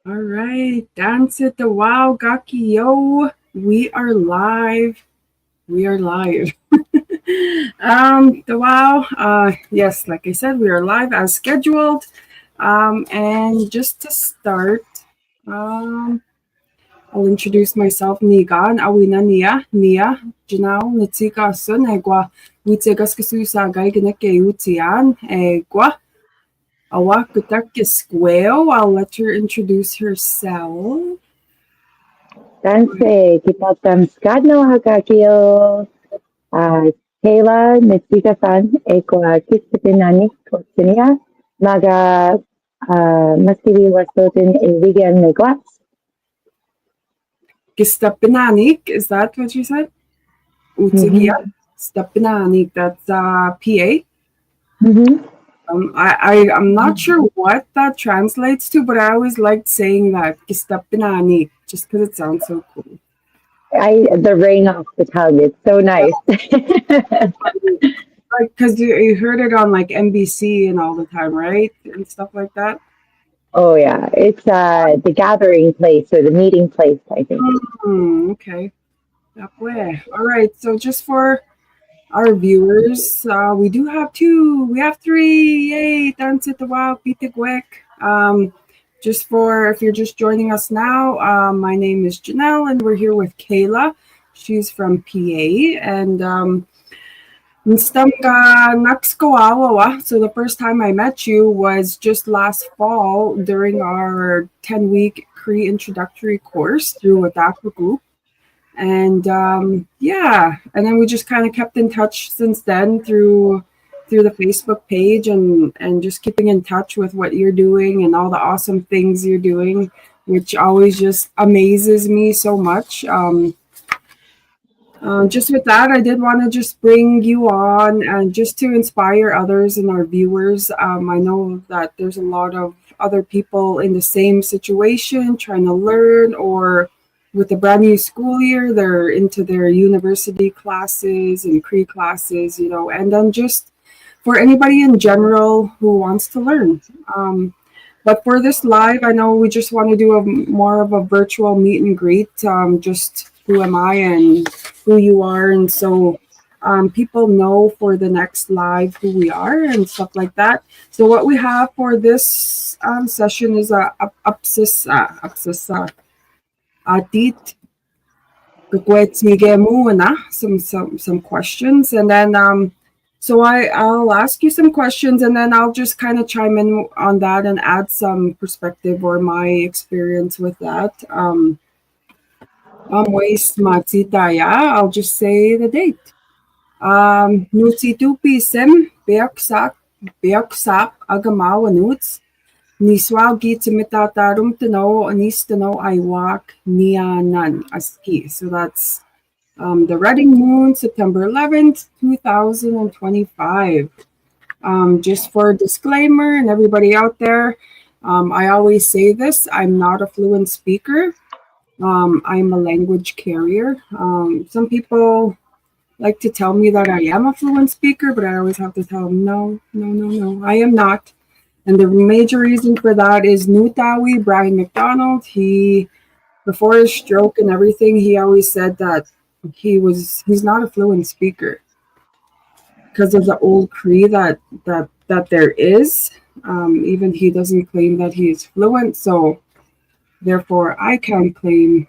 All right, dance it the wow gaki yo. We are live. We are live. The wow. Yes, like I said, we are live as scheduled. And just to start, um, I'll introduce myself. Nigan awina Nia Janal Natika Sun Egwa Witsegas Kasusa Gaiganeke Utian Egwa Awakutakis Squeo. I'll let her introduce herself. Danse, kipatamskadno hagakio, uh, Kayla Nitsika-san, ekwa kitsitinani kotsinia, maga maskiri wasotin vegan negwas. Gestapinanik, is that what you said? Utsugia. Mm-hmm. Stapinanik, that's PA. Mm-hmm. I'm not sure what that translates to, but I always liked saying that. Gestapinanik, just because it sounds so cool. The ring off the tongue, it's so nice. Like, because you heard it on like NBC and all the time, right? And stuff like that. Oh yeah, it's the gathering place or the meeting place, I think. Okay. That way. All right. So just for our viewers, we do have two. We have three. Yay! Dance at the Wild, Pitigwek. Just for if you're just joining us now, my name is Janelle, and we're here with Kayla. She's from PA, and so the first time I met you was just last fall during our 10-week Cree introductory course through a DACA group. And yeah, and then we just kind of kept in touch since then through the Facebook page and just keeping in touch with what you're doing and all the awesome things you're doing, which always just amazes me so much. Just with that, I did want to just bring you on and just to inspire others and our viewers. I know that there's a lot of other people in the same situation trying to learn or with a brand new school year, they're into their university classes and Cree classes, and then just for anybody in general who wants to learn. But for this live, I know we just want to do more of a virtual meet and greet, just who am I and who you are. And so people know for the next live who we are and stuff like that. So what we have for this session is a atit some questions, and then so I'll ask you some questions, and then I'll just kind of chime in on that and add some perspective or my experience with that. I'll just say the date. Nutsitupi sim beoksap agamawanuts Niswagi Timitatarum Tano Anistano Iwak Nianan Aski. So that's the Reading Moon, September 11th, 2025. Just for a disclaimer and everybody out there, I always say this, I'm not a fluent speaker. I'm a language carrier. Some people like to tell me that I am a fluent speaker, but I always have to tell them, no, I am not. And the major reason for that is Nutawi, Brian McDonald. He, before his stroke and everything, he always said that he's not a fluent speaker because of the old Cree that there is. Even he doesn't claim that he is fluent, so therefore I can't claim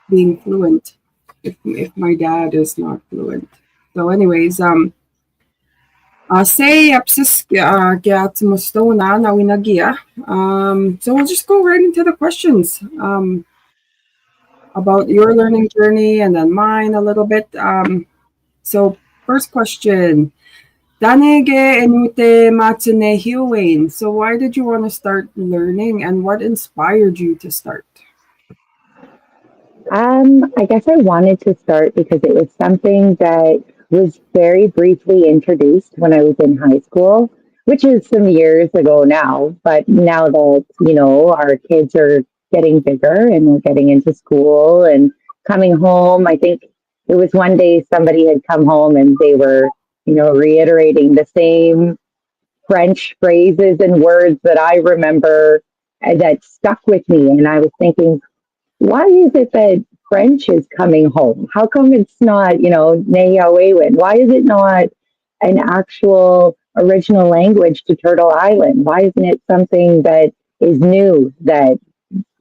being fluent if my dad is not fluent. So, anyways, say so we'll just go right into the questions about your learning journey and then mine a little bit. So first question. Danege enute nêhiýawêwin. So why did you want to start learning and what inspired you to start? I guess I wanted to start because it was something that was very briefly introduced when I was in high school, which is some years ago now. But now that, our kids are getting bigger and we're getting into school and coming home, I think it was one day somebody had come home and they were, reiterating the same French phrases and words that I remember that stuck with me. And I was thinking, why is it that French is coming home? How come it's not, nêhiýawêwin? Why is it not an actual original language to Turtle Island? Why isn't it something that is new that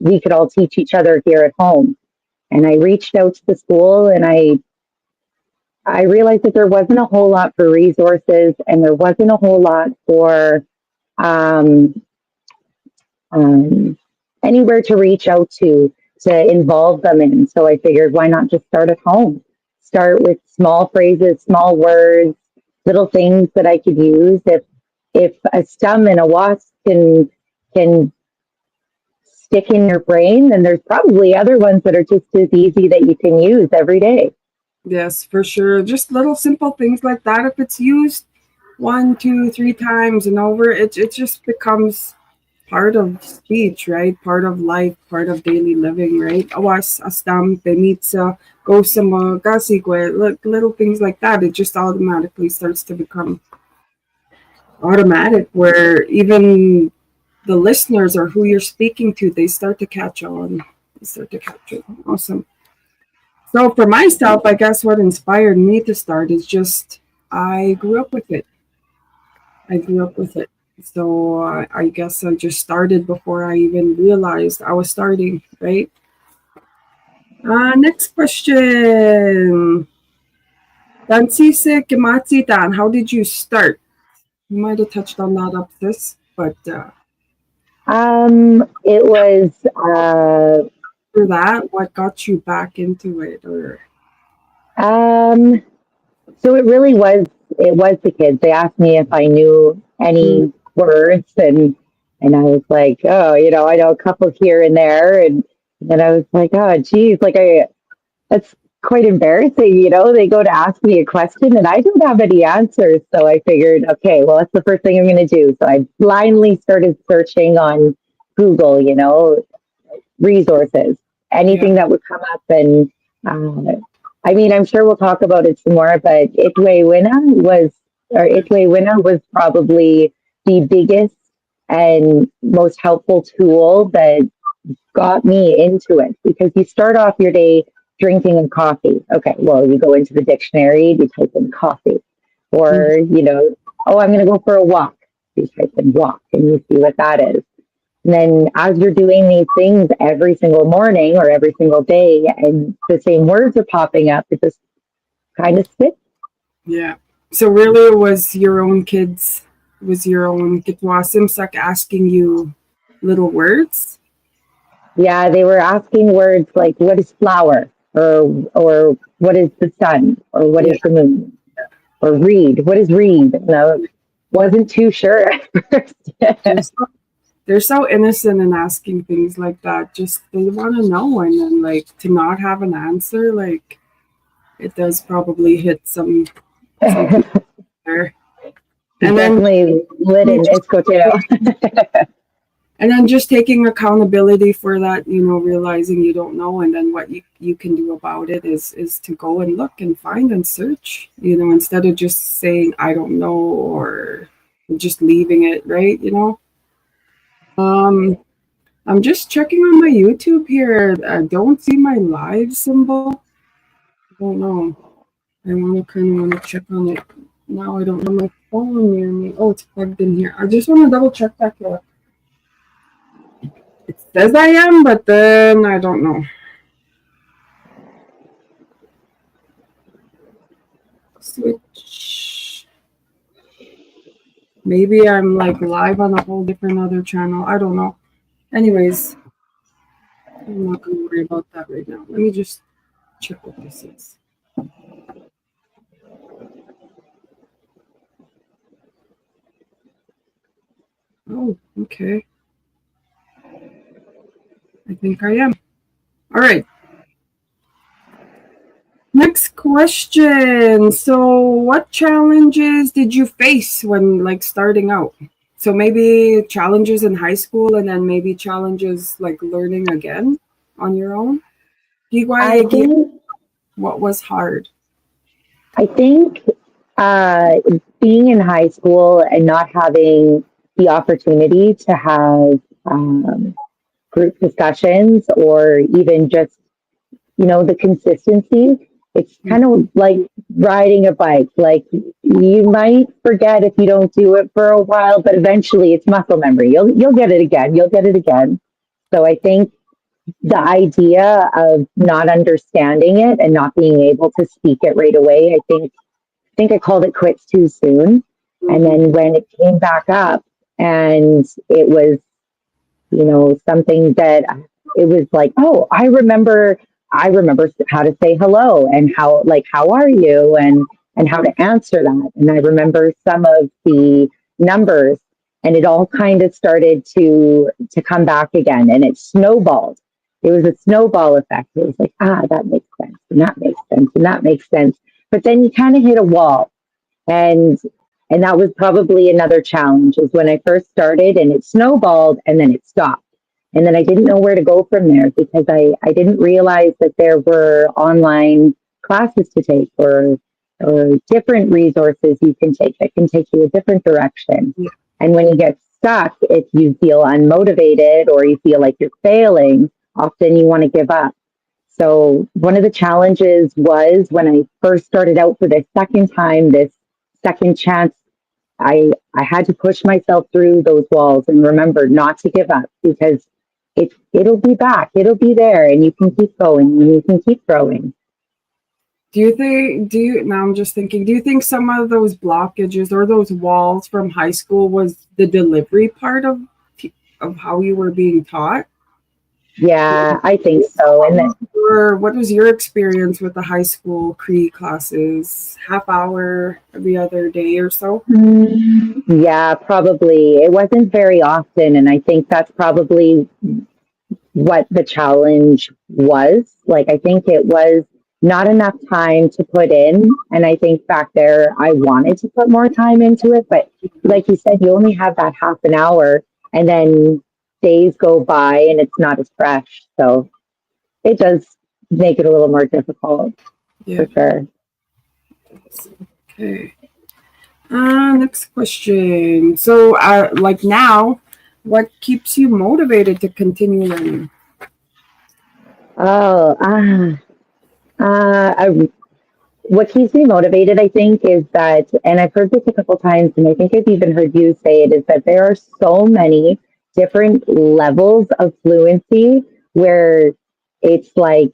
we could all teach each other here at home? And I reached out to the school, and I realized that there wasn't a whole lot for resources, and there wasn't a whole lot for um, um, anywhere to reach out to involve them in. So I figured, why not just start at home? Start with small phrases, small words, little things that I could use. If a stum and a wasp can stick in your brain, then there's probably other ones that are just as easy that you can use every day. Yes, for sure. Just little simple things like that. If it's used 1, 2, 3 times and over, it just becomes part of speech, right? Part of life, part of daily living, right? Awas, astam, penitsa, go sama, gasigwe, little things like that. It just automatically starts to become automatic, where even the listeners or who you're speaking to, they start to catch on. They start to catch it. Awesome. So for myself, I guess what inspired me to start is just I grew up with it. I grew up with it. So I guess I just started before I even realized I was starting, right? Next question. Dansise Kimatsi Dan, how did you start? You might have touched on that up this, but It was for that, what got you back into it? Or um, so it was the kids. They asked me if I knew any words, and I was like, oh, I know a couple here and there, and then I was like, oh, geez, that's quite embarrassing. They go to ask me a question and I don't have any answers. So I figured, okay, well, that's the first thing I'm going to do. So I blindly started searching on Google, resources, anything that would come up. And I'm sure we'll talk about it some more, but Itwêwina was probably the biggest and most helpful tool that got me into it, because you start off your day drinking a coffee. Okay, well, you go into the dictionary, you type in coffee. Or, oh, I'm going to go for a walk. You type in walk and you see what that is. And then as you're doing these things every single morning or every single day, and the same words are popping up, it just kind of sticks. yeah. So really it was your own kids, it was your own kitwasimsak asking you little words? Yeah, they were asking words like, what is flower? Or what is the sun? Or what Yeah. is the moon? Or read. What is read? And I wasn't too sure at first. They're so innocent in asking things like that. Just they want to know, and then like to not have an answer, like it does probably hit some people there. And then Definitely lit in Escotero. and then just taking accountability for that, realizing you don't know, and then what you can do about it is to go and look and find and search, instead of just saying I don't know or just leaving it, right? Um I'm just checking on my YouTube here. I don't see my live symbol. I don't know. I want to check on it. Now I don't have my phone near me. Oh, it's plugged in here. I just want to double check back here. It says I am, but then I don't know. Switch. Maybe I'm like live on a whole different other channel. I don't know. Anyways, I'm not going to worry about that right now. Let me just check what this is. Oh, okay. I think I am. All right. Next question. So, what challenges did you face when like starting out? So maybe challenges in high school, and then maybe challenges like learning again on your own. I think What was hard? I think being in high school and not having the opportunity to have group discussions or even just, the consistency. It's kind of like riding a bike. Like you might forget if you don't do it for a while, but eventually it's muscle memory. You'll get it again. You'll get it again. So I think the idea of not understanding it and not being able to speak it right away, I think I called it quits too soon. And then when it came back up and it was, something that it was like, oh, I remember how to say hello and how are you and how to answer that. And I remember some of the numbers and it all kind of started to come back again and it snowballed. It was a snowball effect. It was like, that makes sense and that makes sense and that makes sense. But then you kind of hit a wall. And that was probably another challenge is when I first started and it snowballed and then it stopped. And then I didn't know where to go from there because I didn't realize that there were online classes to take or different resources you can take that can take you a different direction. Yeah. And when you get stuck, if you feel unmotivated or you feel like you're failing, often you want to give up. So one of the challenges was when I first started out for the second time, this second chance, I had to push myself through those walls and remember not to give up because it'll be back, it'll be there, and you can keep going and you can keep growing. Now I'm just thinking, do you think some of those blockages or those walls from high school was the delivery part of how you were being taught? Yeah, I think so. And What was your experience with the high school Cree classes? Half hour every other day or so? yeah, probably. It wasn't very often. And I think that's probably what the challenge was. Like, I think it was not enough time to put in. And I think back there, I wanted to put more time into it. But like you said, you only have that half an hour and then days go by and it's not as fresh. So it does make it a little more difficult Yeah. for sure. Okay. Next question. So, like now, what keeps you motivated to continue learning? Oh, what keeps me motivated, I think, is that, and I've heard this a couple times, and I think I've even heard you say it, is that there are so many different levels of fluency where it's like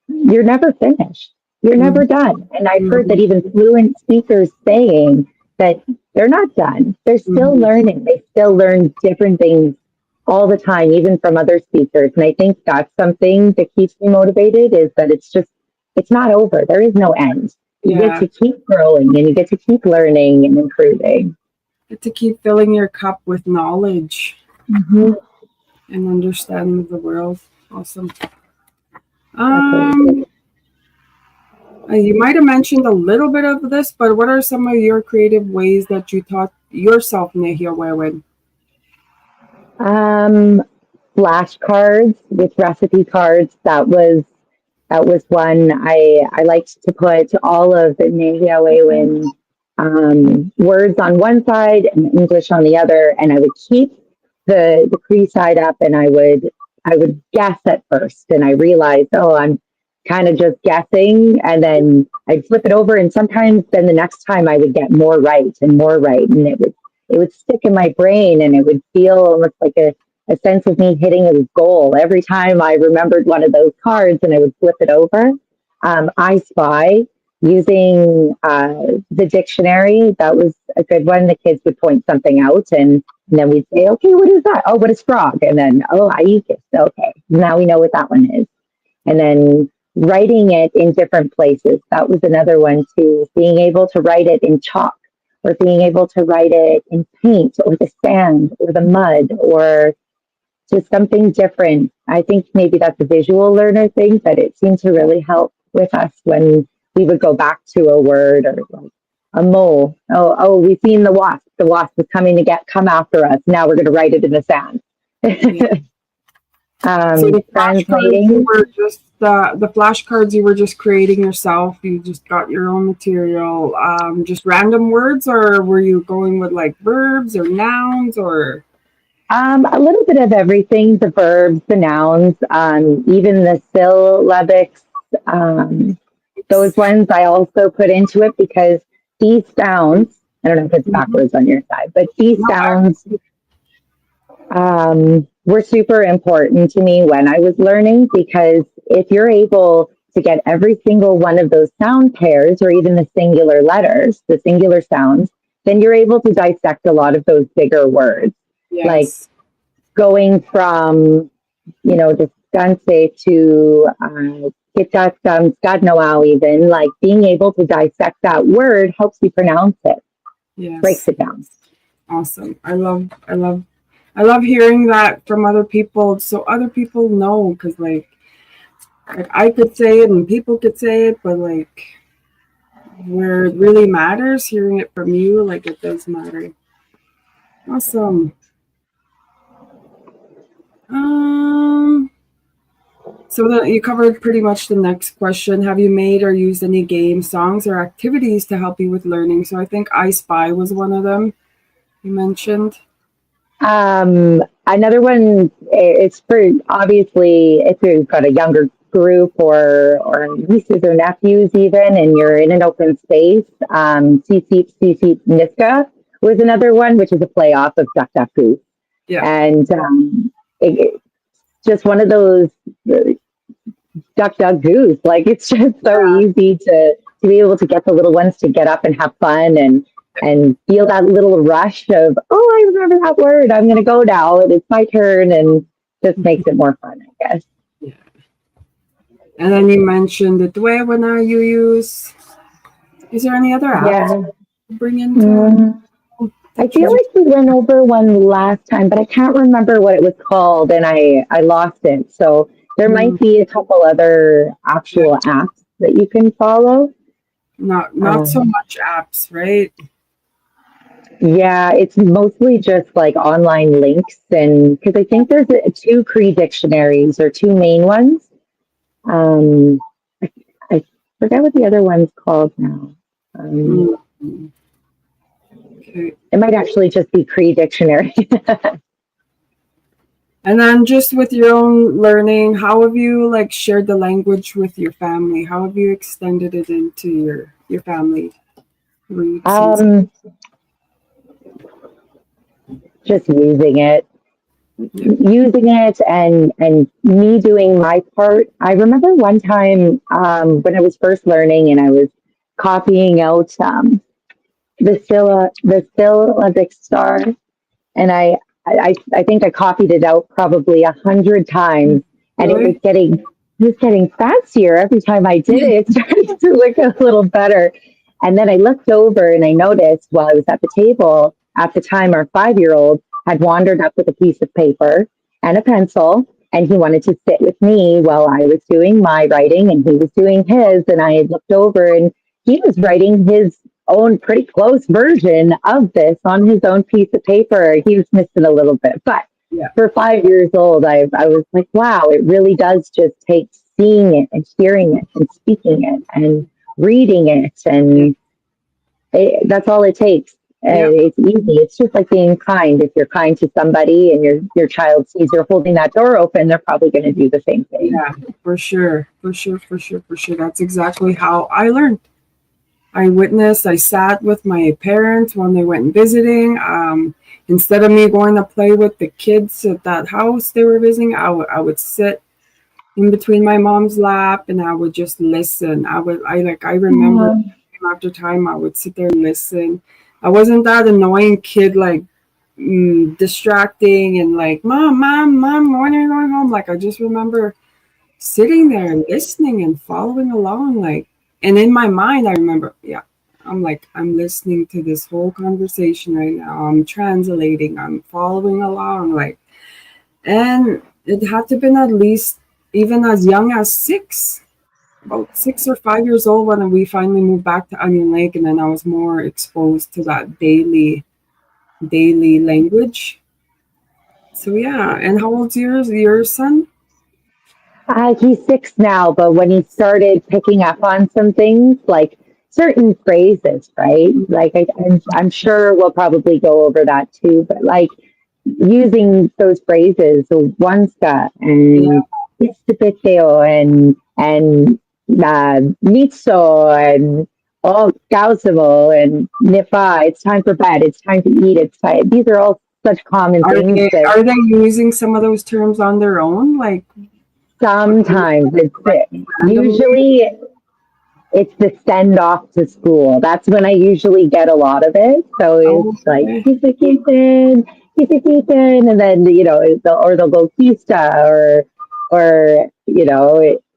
you're never finished. You're never done. And I've heard that even fluent speakers saying that they're not done. They're still learning. They still learn different things all the time, even from other speakers. And I think that's something that keeps me motivated is that it's not over. There is no end. You get to keep growing and you get to keep learning and improving. Get to keep filling your cup with knowledge and understanding the world. Awesome. You might have mentioned a little bit of this, but what are some of your creative ways that you taught yourself nêhiýawêwin? Flashcards with recipe cards. That was one. I liked to put all of the nêhiýawêwin words on one side and English on the other, and I would keep the Cree side up, and I would guess at first, and I realized, oh, I'm kind of just guessing, and then I'd flip it over, and sometimes then the next time I would get more right, and it would stick in my brain, and it would feel almost like a sense of me hitting a goal every time I remembered one of those cards, and I would flip it over. I Spy, using the dictionary, that was a good one. The kids would point something out, and then we'd say, okay, what is that? Oh, what is frog? And then, oh, Aikis. Okay, now we know what that one is. And then writing it in different places. That was another one too. Being able to write it in chalk or being able to write it in paint or the sand or the mud or just something different. I think maybe that's a visual learner thing, but it seemed to really help with us when we would go back to a word or like a mole. Oh, we've seen the wasp. The wasp is coming to come after us. Now we're going to write it in the sand. So the flashcards, you were just the flashcards you were just creating yourself. You just got your own material, just random words, or were you going with like verbs or nouns or? A little bit of everything, the verbs, the nouns, even the syllabics, those ones I also put into it because these sounds, I don't know if it's Mhm. backwards on your side, but these No, sounds were super important to me when I was learning because if you're able to get every single one of those sound pairs or even the singular letters, the singular sounds, then you're able to dissect a lot of those bigger words. Like yes. going from, descanse to skadnoau even, like being able to dissect that word helps you pronounce it, breaks Yes. it down. Awesome. I love hearing that from other people so other people know because like I could say it and people could say it, but like where it really matters, hearing it from you, like it does matter. Awesome. Um, so that you covered pretty much the next question. Have you made or used any games, songs, or activities to help you with learning? So I think I Spy was one of them you mentioned. Another one, it's for obviously if you've got a younger group or nieces or nephews even, and you're in an open space. CC Niska was another one, which is a play off of Duck Duck Goose, Yeah. and it's just one of those Duck Duck Goose. Like it's just so easy to be able to get the little ones to get up and have fun and feel that little rush of, oh, I remember that word. I'm going to go now. And it's my turn. And just makes it more fun, I guess. Yeah. And then you mentioned the Dwewana you use. Is there any other apps Yeah. to bring into Mm, the I feel treasure? like we went over one last time, but I can't remember what it was called and I lost it. So there Mm, might be a couple other yeah. actual apps that you can follow. Not so Um, much apps, right? Yeah, it's mostly just like online links, and because I think there's two Cree dictionaries or two main ones. Um, I, I forget what the other one's called now. Um, Mm, okay. it might actually just be Cree dictionary. And then just with your own learning, how have you like shared the language with your family? How have you extended it into your family roots and stuff? um, just Yeah. using it, and me doing my part. I remember one time when I was first learning, and I was copying out the syllabic star, and I think I copied it out probably 100 times, and Really? it was getting fancier every time I did it. It started to look a little better, and then I looked over and I noticed while I was at the table at the time, our 5 year old had wandered up with a piece of paper and a pencil, and he wanted to sit with me while I was doing my writing and he was doing his, and I had looked over and he was writing his own pretty close version of this on his own piece of paper. He was missing a little bit, but Yeah. for 5 years old, I was like, wow, it really does just take seeing it and hearing it and speaking it and reading it. Yeah. And that's all it takes. Yeah. It's easy. It's just like being kind. If you're kind to somebody and your child sees you're holding that door open, they're probably going to do the same thing. Yeah. For sure. For sure. For sure. For sure. That's exactly how I learned. I sat with my parents when they went visiting. Instead of me going to play with the kids at that house they were visiting, I would sit in between my mom's lap and I would just listen. I remember Mhm. time after time I would sit there and listen. I wasn't that annoying kid like distracting and like mom, when are you going home? Like I just remember sitting there and listening and following along like and in my mind I remember I'm like I'm listening to this whole conversation right now. I'm translating, I'm following along like and it had to have been at least even as young as about 6 or 5 years old when we finally moved back to Onion Lake, and then I was more exposed to that daily language. So yeah, and how old's your son? He's 6 now, but when he started picking up on some things, like certain phrases, right? Like I'm sure we'll probably go over that too. But like using those phrases, so onska Yeah. and istipeteo and mitso and oh gausimo and nipa. It's time for bed. It's time to eat. It's time. These are all such common Are things they that are they using some of those terms on their own? Like sometimes like randomly? usually it's the send off to school. That's when I usually get a lot of it. So Oh, it's like okay. kisa, and then or they'll go kista or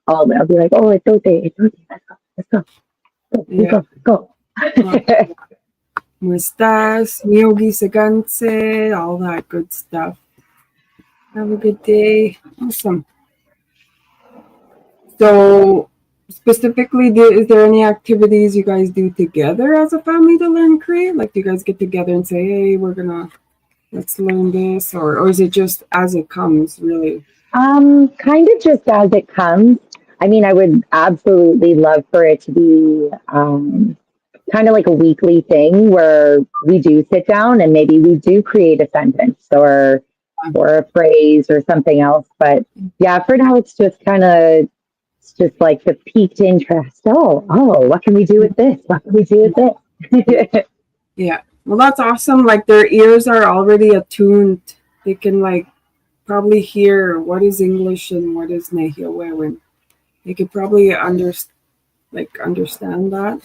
I'll be like, oh, it's okay, let's go, let's Yeah. go, let's go, Uh, let's go. Mustache, Miyogi Saganse, all that good stuff. Have a good day. Awesome. So, specifically, is there any activities you guys do together as a family to learn Cree? Like, do you guys get together and say, "Hey, let's learn this," or is it just as it comes? Really? Kind of just as it comes. I mean, I would absolutely love for it to be kind of like a weekly thing where we do sit down and maybe we do create a sentence or a phrase or something else. But yeah, for now it's just it's just like the piqued interest. Oh, what can we do with this? What can we do with this? Yeah. Well, that's awesome. Like their ears are already attuned. They can like probably hear what is English and what is nêhiýawêwin. They could probably understand that.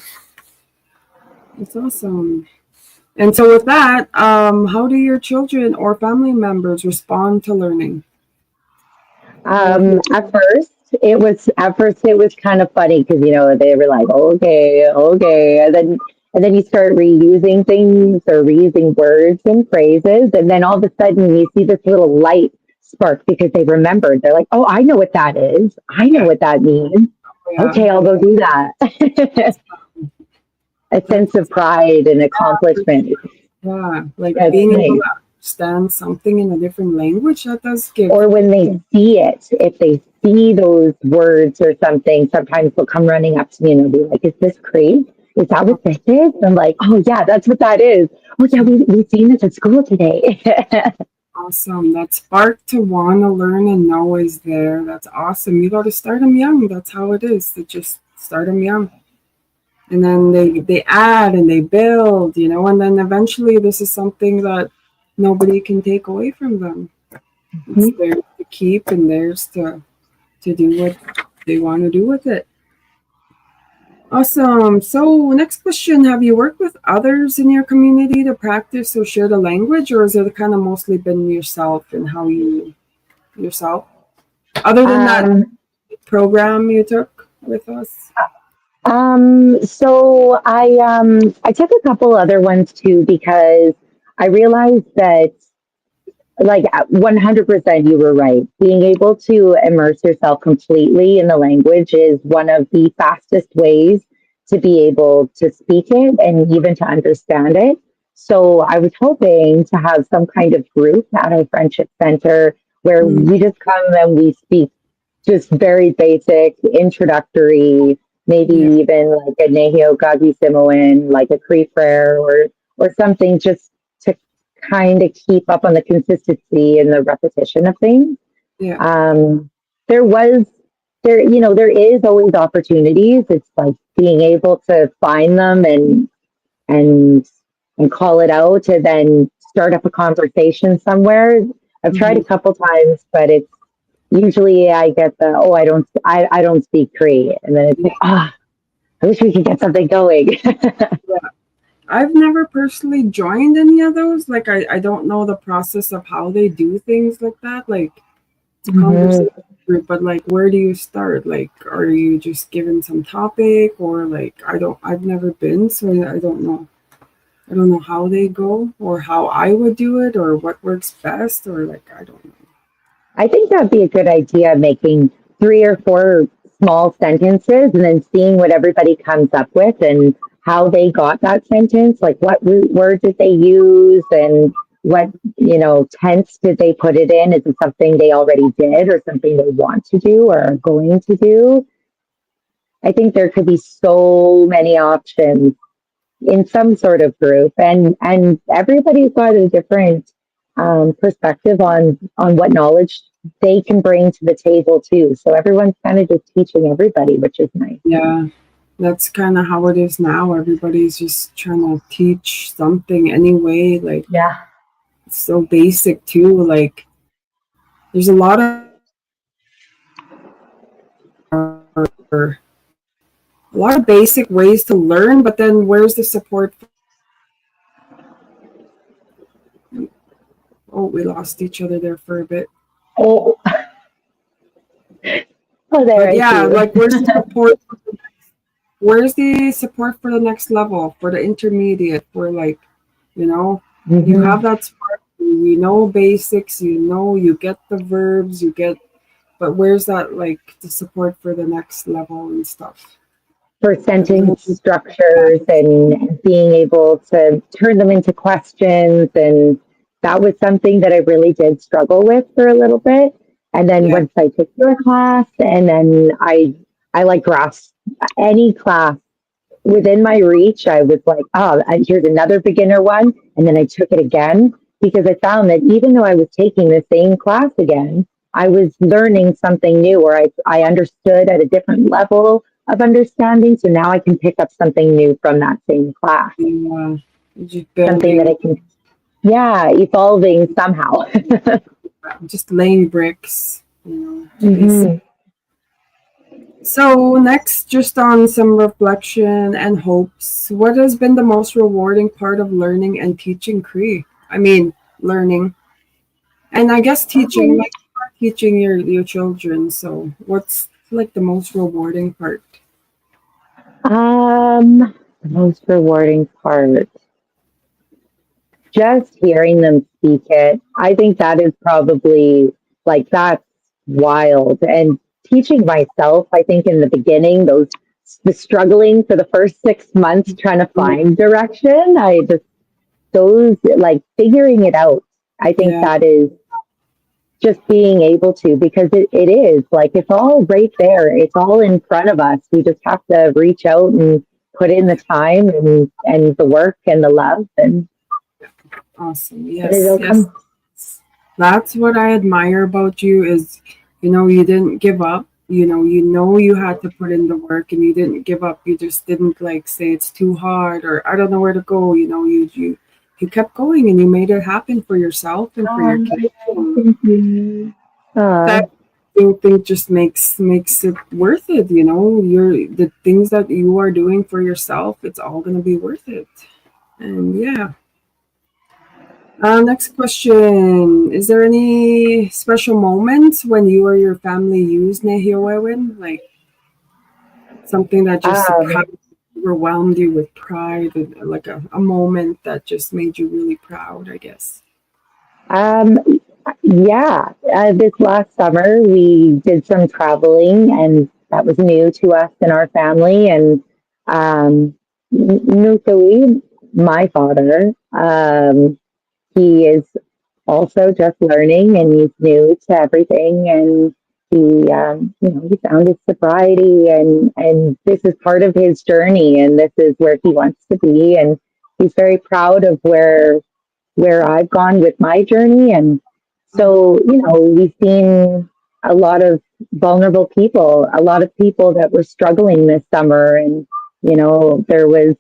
It's awesome. And so, with that, how do your children or family members respond to learning? How do At first it was kind of funny because they were like, okay, okay, and then you start reusing things or reusing words and phrases, and then all of a sudden you see this little light spark because they remembered. They're like, oh, I know what that is. I know yeah, what that means. yeah, Okay, I'll go do that. A that's sense of pride and yeah, accomplishment. yeah. Like That's being able nice. to understand something in a different language that does give. Or when they see it, if they see those words or something, sometimes they'll come running up to me and they'll be like, is this Cree? Is that what this is? I'm like, oh, yeah, that's what that is. Oh, yeah, we've seen this at school today. Awesome. That spark to want to learn and know is there. That's awesome. You got to start them young. That's how it is. To just start them young. And then they add and they build, and then eventually this is something that nobody can take away from them. It's theirs to keep and theirs to do what they want to do with it. Awesome. So next question, have you worked with others in your community to practice or share the language, or has it kind of mostly been yourself and how you yourself? Other than that um, program you took with us? so I took a couple other ones too because I realized that like 100% you were right. Being able to immerse yourself completely in the language is one of the fastest ways to be able to speak it and even to understand it. So I was hoping to have some kind of group at our friendship center where Mm, we just come and we speak just very basic introductory, maybe yeah, even like a nêhiýawêwin, like a Cree prayer or something just to kind of keep up on the consistency and the repetition of things. yeah, Um, there was there is always opportunities. It's like being able to find them and and call it out and then start up a conversation somewhere. I've tried hmm a couple times, but it's usually I get the oh I don't speak Cree, and then it's like yeah, I wish we could get something going. yeah. I've never personally joined any of those. Like I don't know the process of how they do things like that. Like it's a Mhm. conversation group, but like where do you start? Like are you just given some topic or like I've never been, so I don't know. I don't know how they go or how I would do it or what works best or like I don't know. I think that'd be a good idea, making three or four small sentences and then seeing what everybody comes up with and how they got that sentence, like what root word did they use and what, tense did they put it in? Is it something they already did or something they want to do or are going to do? I think there could be so many options in some sort of group and everybody's got a different perspective on what knowledge they can bring to the table too. So everyone's kind of just teaching everybody, which is nice. Yeah, that's kind of how it is now. Everybody's just trying to teach something anyway. Like, Yeah. it's so basic too. Like, there's a lot of basic ways to learn, but then where's the support? Oh, we lost each other there for a bit. Oh, oh, there But I see yeah, you. like where's the support for the next level, for the intermediate, for like, you have that spark, you know basics, you get the verbs, but where's that, like, the support for the next level and stuff? For sentence structures and being able to turn them into questions. And that was something that I really did struggle with for a little bit. And then Yeah. once I took your class, and then I like grasped any class within my reach. I was like, oh, here's another beginner one. And then I took it again because I found that even though I was taking the same class again, I was learning something new, or I understood at a different level of understanding. So now I can pick up something new from that same class, Just something that building, I can, yeah, evolving somehow. just laying bricks, basic. Hmm. So next, just on some reflection and hopes, what has been the most rewarding part of learning and teaching Cree? I mean, learning and I guess teaching, like you are teaching your children. So what's like the most rewarding part? The most rewarding part, just hearing them speak it. I think that is probably like that's wild. And teaching myself, I think in the beginning, the struggling for the first 6 months trying to find direction, I just those like figuring it out. I think Yeah, that is just being able to, because it is like it's all right there. It's all in front of us. We just have to reach out and put in the time and the work and the love, and awesome. Yes, it'll yes. come. That's what I admire about you is, you didn't give up. You had to put in the work and you didn't give up. You just didn't like say it's too hard or I don't know where to go. You kept going and you made it happen for yourself and for your kids. And Thank you. that I think just makes it worth it. The things that you are doing for yourself, it's all gonna be worth it. And yeah. Next question. Is there any special moments when you or your family use nêhiýawêwin? Like something that just Um, surprised, overwhelmed you with pride, like a moment that just made you really proud, I guess. um, yeah, this last summer we did some traveling, and that was new to us and our family. And Nukawi, my father, he is also just learning, and he's new to everything. And he found his sobriety, and this is part of his journey, and this is where he wants to be. And he's very proud of where I've gone with my journey. And so, we've seen a lot of vulnerable people, a lot of people that were struggling this summer. And, there was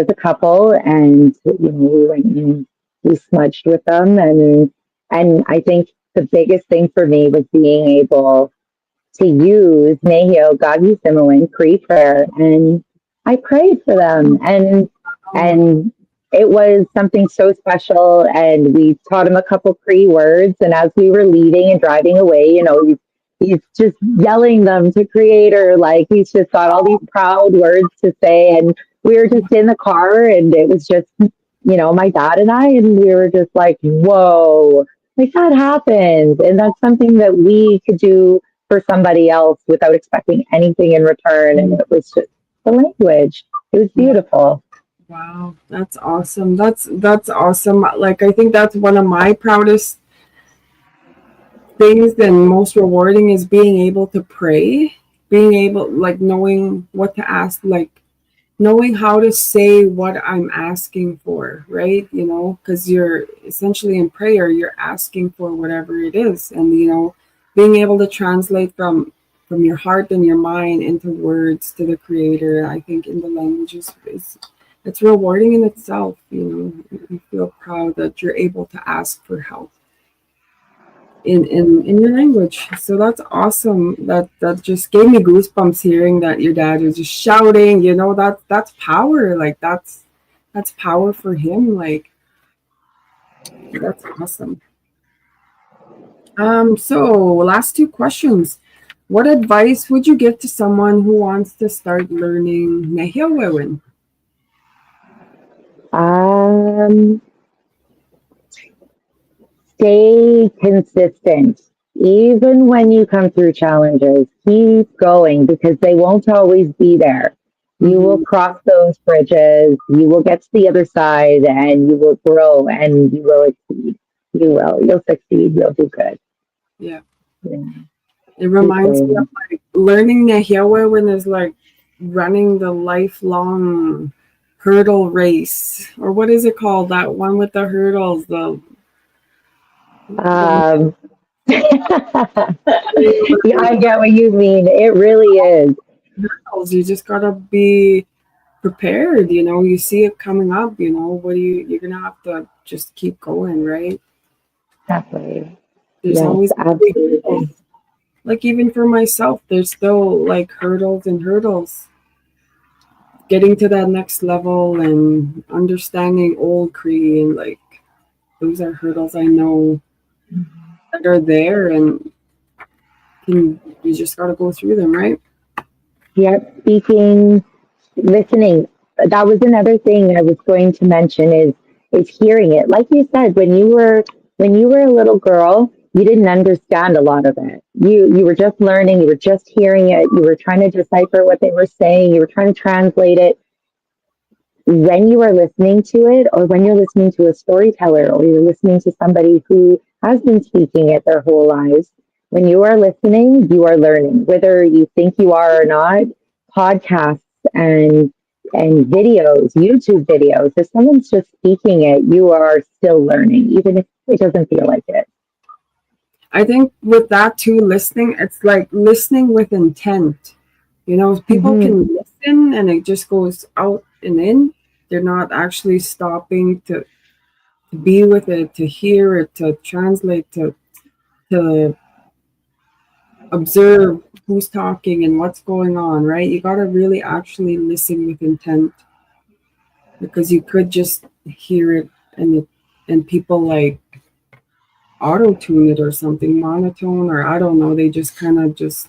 a couple, and, we went and we smudged with them. And I think the biggest thing for me was being able to use nêhiýawêwin Cree prayer, and I prayed for them, and it was something so special. And we taught him a couple Cree words, and as we were leaving and driving away, he's just yelling them to Creator, like he's just got all these proud words to say. And we were just in the car, and it was just my dad and I, and we were just like, whoa, like that happened, and that's something that we could do for somebody else without expecting anything in return. And it was just the language. It was beautiful. Wow, that's awesome. That's awesome. Like I think that's one of my proudest things and most rewarding is being able to pray, being able like knowing what to ask, like knowing how to say what I'm asking for, right? Because you're essentially in prayer, you're asking for whatever it is. And, being able to translate from your heart and your mind into words to the creator, I think in the language is it's rewarding in itself. You feel proud that you're able to ask for help in your language. So that's awesome. That just gave me goosebumps hearing that your dad was just shouting. That's power. Like that's power for him. Like that's awesome. So last two questions. What advice would you give to someone who wants to start learning nêhiýawêwin? Um, Stay consistent. Even when you come through challenges, keep going because they won't always be there. You will Mm-hmm. cross those bridges, you will get to the other side, and you will grow and you will exceed. You will. You'll succeed. You'll do good. Yeah. Yeah. It Keep reminds me of going. like learning nêhiýawêwin is like running the lifelong hurdle race, or what is it called? That one with the hurdles, the one Um, with yeah, I get what you mean. It really is. the hurdles. You just gotta be prepared. You see it coming up. What do you're gonna have to just keep going, right? Definitely. There's Yes, always gonna be hurdles. absolutely. Like even for myself, there's still like hurdles and hurdles. Getting to that next level and understanding old Cree, and like those are hurdles I know that are there, and you just got to go through them, right? Yep, speaking, listening. That was another thing I was going to mention is hearing it. Like you said, when you were a little girl, you didn't understand a lot of it. You were just learning, you were just hearing it, you were trying to decipher what they were saying, you were trying to translate it. When you are listening to it, or when you're listening to a storyteller, or you're listening to somebody who has been speaking it their whole lives, when you are listening, you are learning, whether you think you are or not. Podcasts and and videos, YouTube videos, if someone's just speaking it, you are still learning, even if it doesn't feel like it. I think with that too, listening, it's like listening with intent. People Mm-hmm. can listen and it just goes out and in. They're not actually stopping to be with it, to hear it, to translate, to observe who's talking and what's going on, right? You got to really actually listen with intent, because you could just hear it, and people like auto tune it or something, monotone, or I don't know, they just kind of just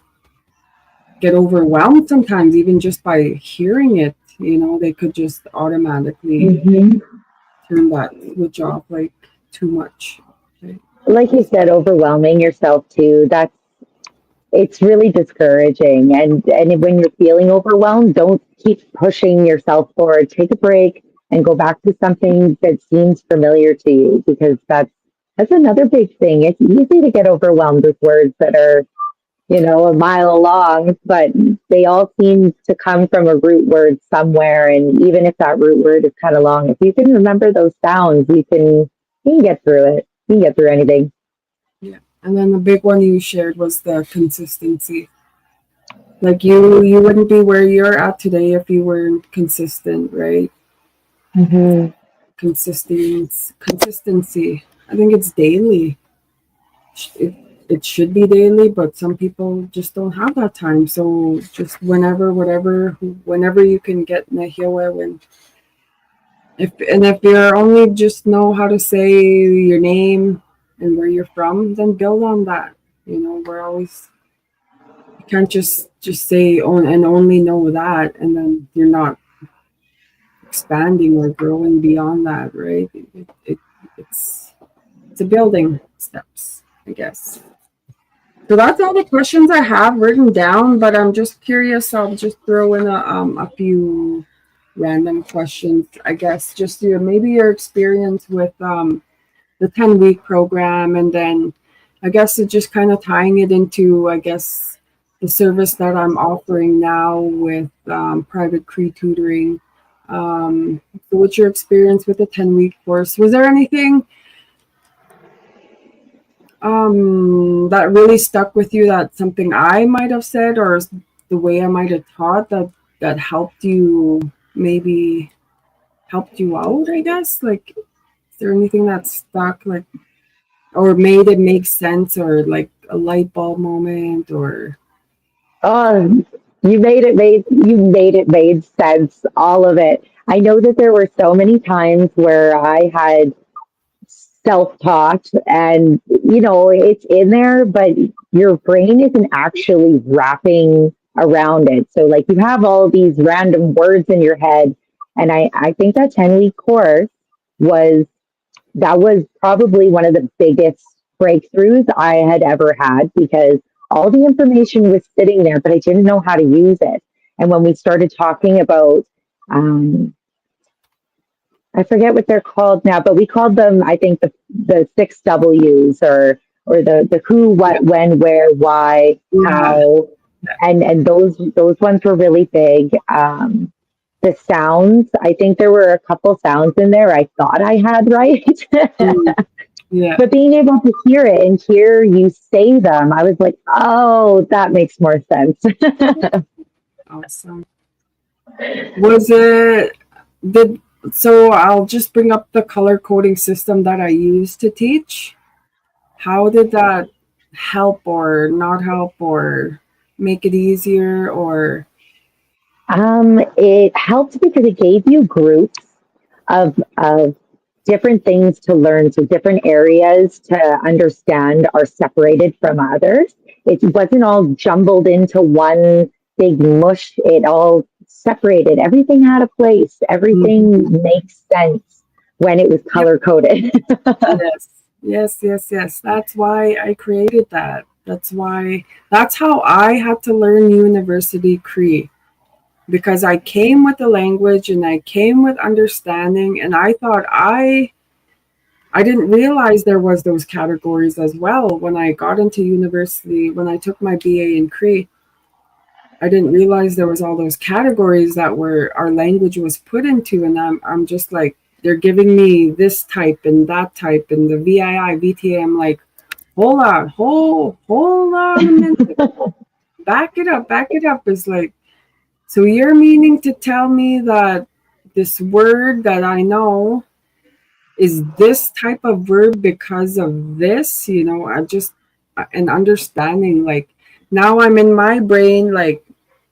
get overwhelmed sometimes, even just by hearing it. They could just automatically Mm-hmm. turn that switch off like too much. Right? Like you said, overwhelming yourself too. It's really discouraging. And when you're feeling overwhelmed, don't keep pushing yourself forward. Take a break and go back to something that seems familiar to you, because that's another big thing. It's easy to get overwhelmed with words that are, a mile long, but they all seem to come from a root word somewhere. And even if that root word is kind of long, if you can remember those sounds, you can get through it. You can get through anything. Yeah. And then the big one you shared was the consistency. Like you wouldn't be where you're at today if you weren't consistent, right? Mm-hmm. Consistency. I think it's daily. It should be daily, but some people just don't have that time. So just whenever you can get nêhiýawêwin. If you're only just know how to say your name and where you're from, then build on that. We're always you can't just say and only know that, and then you're not expanding or growing beyond that, right? It's it's a building steps, I guess. So that's all the questions I have written down, but I'm just curious. I'll just throw in a few random questions, I guess. Just maybe your experience with the 10-week program, and then I guess it just kind of tying it into, I guess, the service that I'm offering now with private Cree tutoring. So what's your experience with the 10-week course? Was there anything that really stuck with you, that something I might have said or the way I might have taught that helped you, maybe helped you out, I guess? Like, is there anything that stuck, like, or made it make sense, or like a light bulb moment, or Oh, you made it made sense, all of it. I know that there were so many times where I had self-taught and it's in there, but your brain isn't actually wrapping around it. So like you have all these random words in your head. And I think that 10-week course was that was probably one of the biggest breakthroughs I had ever had, because all the information was sitting there, but I didn't know how to use it. And when we started talking about, I forget what they're called now, but we called them, I think, the six W's, or the who, what, when, where, why, yeah, how, and those ones were really big. The sounds, I think there were a couple sounds in there I thought I had right. yeah, But being able to hear it and hear you say them, I was like, oh, that makes more sense. awesome. Was it did so I'll just bring up the color coding system that I use to teach. How did that help or not help, or make it easier, or It helped because it gave you groups of different things to learn. So different areas to understand are separated from others. It wasn't all jumbled into one big mush. It all separated. Everything had a place. Everything Mhm. makes sense when it was Yep. color coded. Yes. Yes, yes, yes. That's why I created that. That's how I had to learn University Cree, because I came with the language and I came with understanding, and I thought I didn't realize there was those categories as well when I got into university. When I took my BA in Cree, I didn't realize there was all those categories that were our language was put into, and I'm just like, they're giving me this type and that type and the VII VTA. I'm like, hold on a minute, back it up. It's like, so you're meaning to tell me that this word that I know is this type of verb because of this? I just, an understanding, like, now I'm in my brain like,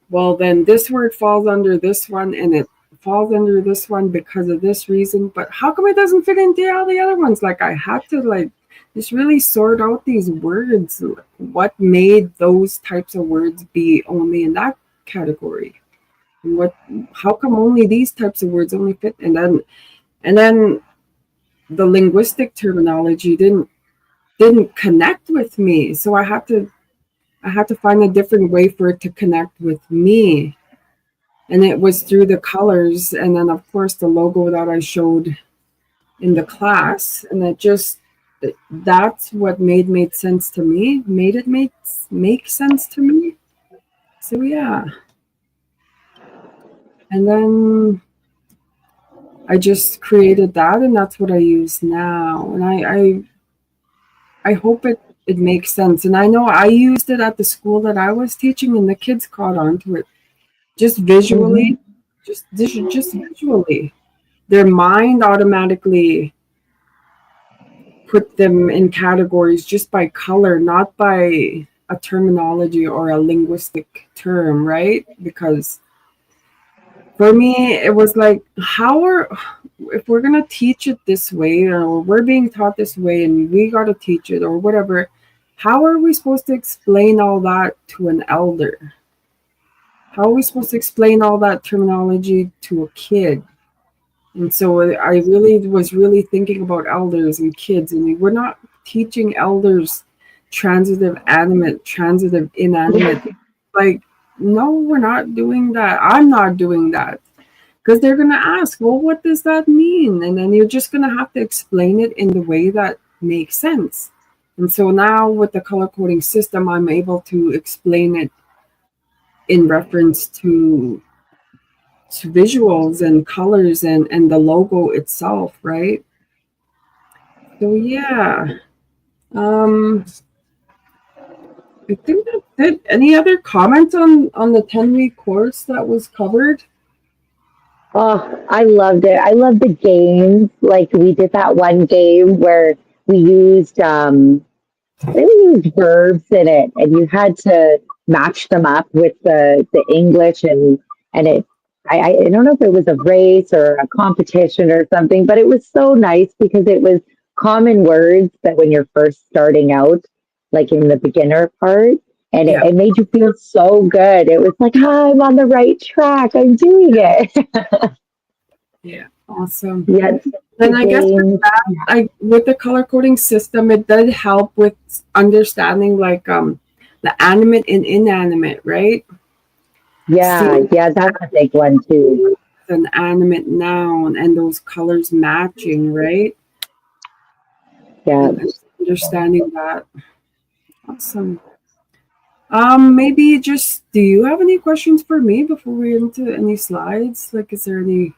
well, then this word falls under this one and it falls under this one because of this reason, but how come it doesn't fit into all the other ones? Like, I had to, like, just really sort out these words, what made those types of words be only in that category, and what, how come only these types of words only fit, and then the linguistic terminology didn't connect with me, so I had to find a different way for it to connect with me, and it was through the colors, and then of course the logo that I showed in the class, and that's what made sense to me, made it make sense to me. So yeah, and then I just created that, and that's what I use now, and I hope it makes sense. And I know I used it at the school that I was teaching, and the kids caught on to it just visually, Mhm. just visually. Their mind automatically put them in categories just by color, not by a terminology or a linguistic term, right? Because for me, it was like, if we're gonna teach it this way, or we're being taught this way, and we gotta teach it or whatever, how are we supposed to explain all that to an elder? How are we supposed to explain all that terminology to a kid? And so I really was really thinking about elders and kids, and we're not teaching elders transitive animate, transitive inanimate. Like, no, we're not doing that. I'm not doing that, because they're going to ask, well, what does that mean? And then you're just going to have to explain it in the way that makes sense. And so now with the color coding system, I'm able to explain it in reference to visuals and colors and the logo itself, right? So yeah, I think that's it. Any other comments on the 10-week course that was covered? Oh, I loved it. I love the games. Like we did that one game where we used verbs in it, and you had to match them up with the English, and it. I don't know if it was a race or a competition or something, but it was so nice because it was common words that when you're first starting out, like in the beginner part, and Yeah, it made you feel so good. It was like, ah, I'm on the right track. I'm doing it. yeah, awesome. Yes, the And I guess with games. that, with the color coding system, it did help with understanding like the animate and inanimate, right? Yeah, See yeah, that's a big one too. an animate noun and those colors matching, right? Yeah. And understanding that. Awesome. Maybe just do you have any questions for me before we get into any slides? Like, is there any?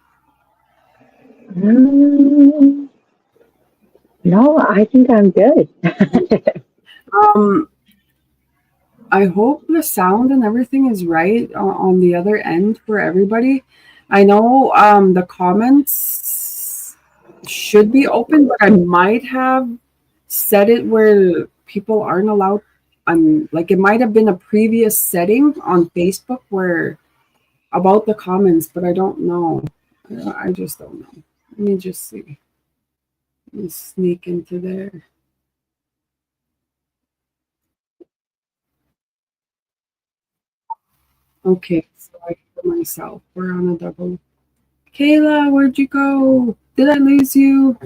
Mm, no, I think I'm good. Um, I hope the sound and everything is right on the other end for everybody. I know the comments should be open, but I might have set it where people aren't allowed. Like it might have been a previous setting on Facebook where about the comments, but I don't know. I just don't know. Let me just see. Let me sneak into there. Okay, so I hear myself. We're on a double. Kayla, where'd you go? Did I lose you?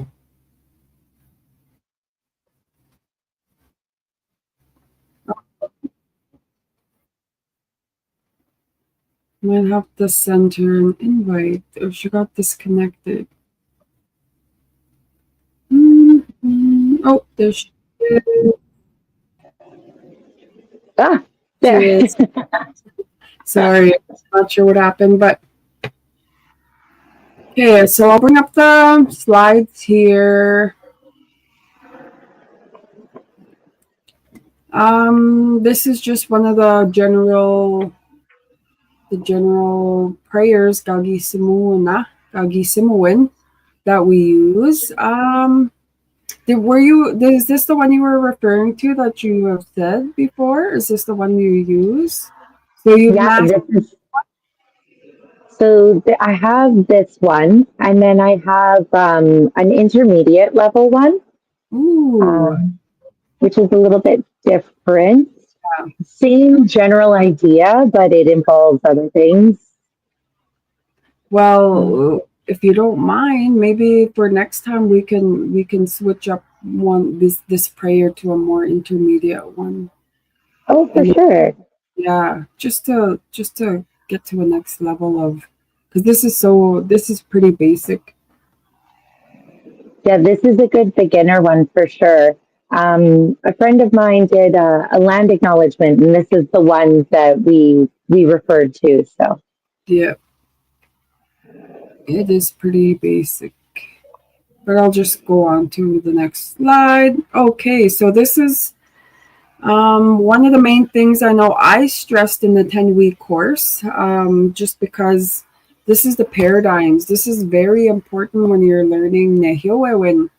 Might have to send her an invite or she got disconnected. Oh, there she is. Ah, She there. is. Sorry, not sure what happened, but okay, so I'll bring up the slides here. This is just one of the general prayers, Gagisimuwin, that we use. Is this the one you were referring to that you have said before? Is this the one you use? So you've Yeah, mastered. I have this one, and then I have an intermediate level one, Ooh, um, which is a little bit different. yeah. Same general idea, but it involves other things. Well, if you don't mind, maybe for next time we can switch up this prayer to a more intermediate one. Oh, for And sure. yeah, just to get to a next level of because this is pretty basic. Yeah, this is a good beginner one for sure. A friend of mine did a land acknowledgement, and this is the one that we referred to. So, Yeah, it is pretty basic. But I'll just go on to the next slide. Okay, so this is one of the main things I know I stressed in the 10-week course, just because this is the paradigms. This is very important when you're learning nêhiýawêwin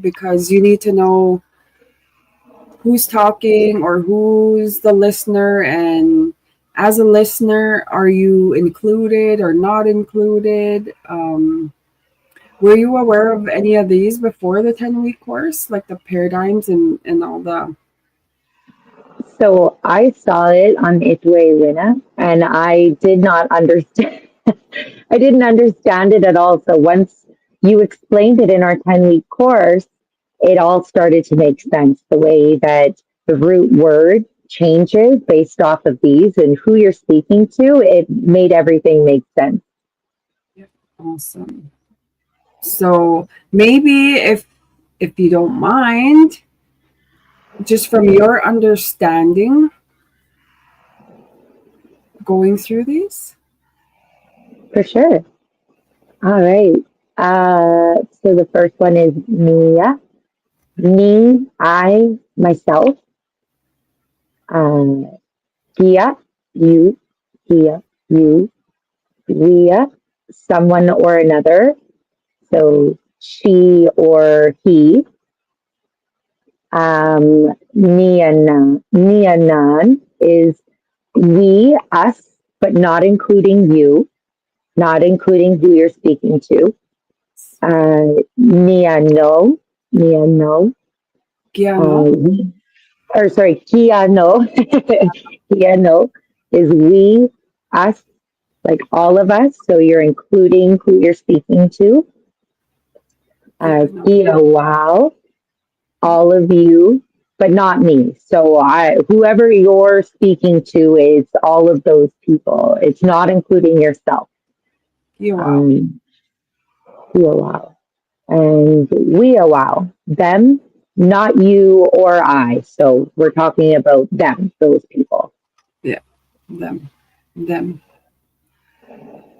because you need to know who's talking or who's the listener, and as a listener, are you included or not included? Were you aware of any of these before the 10-week course, like the paradigms and all the? so I saw it on nêhiýawêwin, and I did not understand. I didn't understand it at all. So once you explained it in our 10-week course, it all started to make sense. The way that the root word changes based off of these and who you're speaking to, it made everything make sense. Awesome. So maybe if you don't mind, just from your understanding, going through these? For sure. All right. So the first one is Mia. Me, I, myself. Uh, Kia, you. Kia, you. Ria, someone or another. So she or he. Nianan is we, us, but not including you, not including who you're speaking to. Niano, Niano, Giano? or sorry, Kiano, Kiano is we, us, like all of us. So you're including who you're speaking to. Giano. Kia, wow, all of you, but not me. So whoever you're speaking to is all of those people. It's not including yourself. Wow. Kia, wow. And we allow them, not you or I. So we're talking about them, those people. Yeah. Them.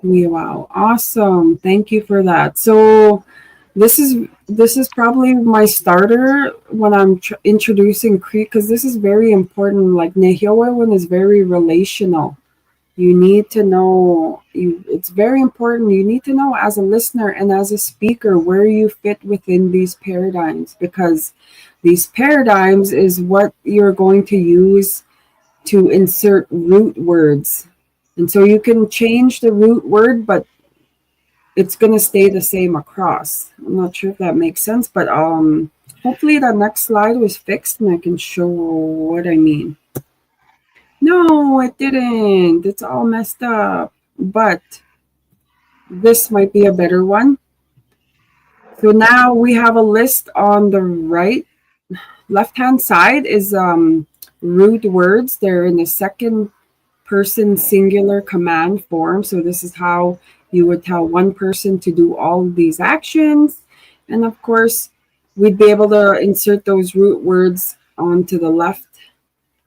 Wow. Awesome. Thank you for that. So this is probably my starter when I'm introducing Cree, because this is very important. Like nêhiýawêwin is very relational. You need to know it's very important. You need to know as a listener and as a speaker where you fit within these paradigms, because these paradigms is what you're going to use to insert root words. And so you can change the root word, but it's going to stay the same across. I'm not sure if that makes sense, but hopefully the next slide was fixed and I can show what I mean. No, it didn't. It's all messed up. But this might be a better one. So now we have a list on the left-hand side is root words. They're in the second person singular command form. So this is how you would tell one person to do all of these actions. And of course, we'd be able to insert those root words onto the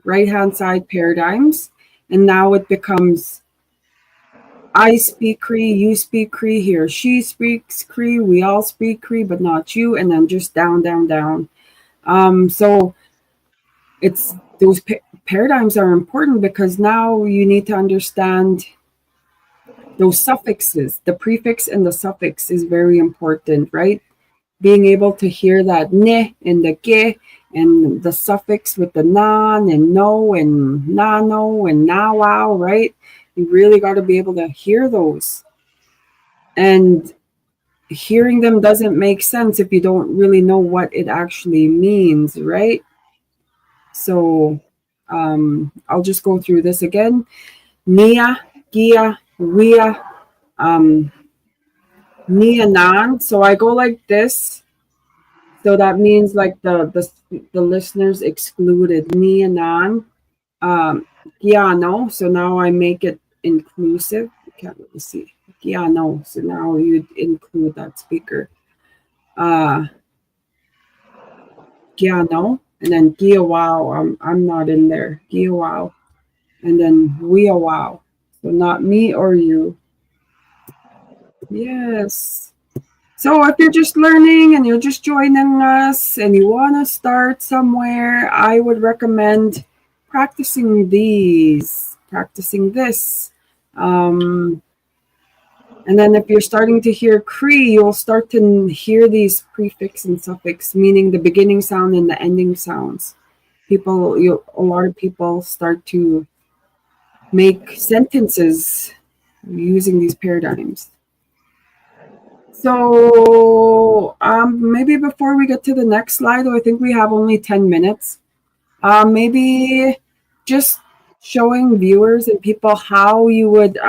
right-hand side paradigms. And now it becomes I speak Cree, you speak Cree, he or she speaks Cree, we all speak Cree, but not you, and then just down, down, down. So it's those paradigms are important because now you need to understand those suffixes. The prefix and the suffix is very important, right? Being able to hear that ne and the ge and the suffix with the nan and no and nano and na wow, right? You really got to be able to hear those. And hearing them doesn't make sense if you don't really know what it actually means, right? So I'll just go through this again. Nia, gia, ria, nia nan. So I go like this. So that means like the listeners excluded nia nan. Giano. So now I make it inclusive. You can't really see. Giano. So now you'd include that speaker. Giano. And then Gia wow. I'm not in there. Gia wow. And then we a wow. So not me or you. Yes. So if you're just learning and you're just joining us and you want to start somewhere, I would recommend practicing this. And then if you're starting to hear Cree, you'll start to hear these prefix and suffix, meaning the beginning sound and the ending sounds. A lot of people start to make sentences using these paradigms. So maybe before we get to the next slide, I think we have only 10 minutes. Maybe just showing viewers and people how you would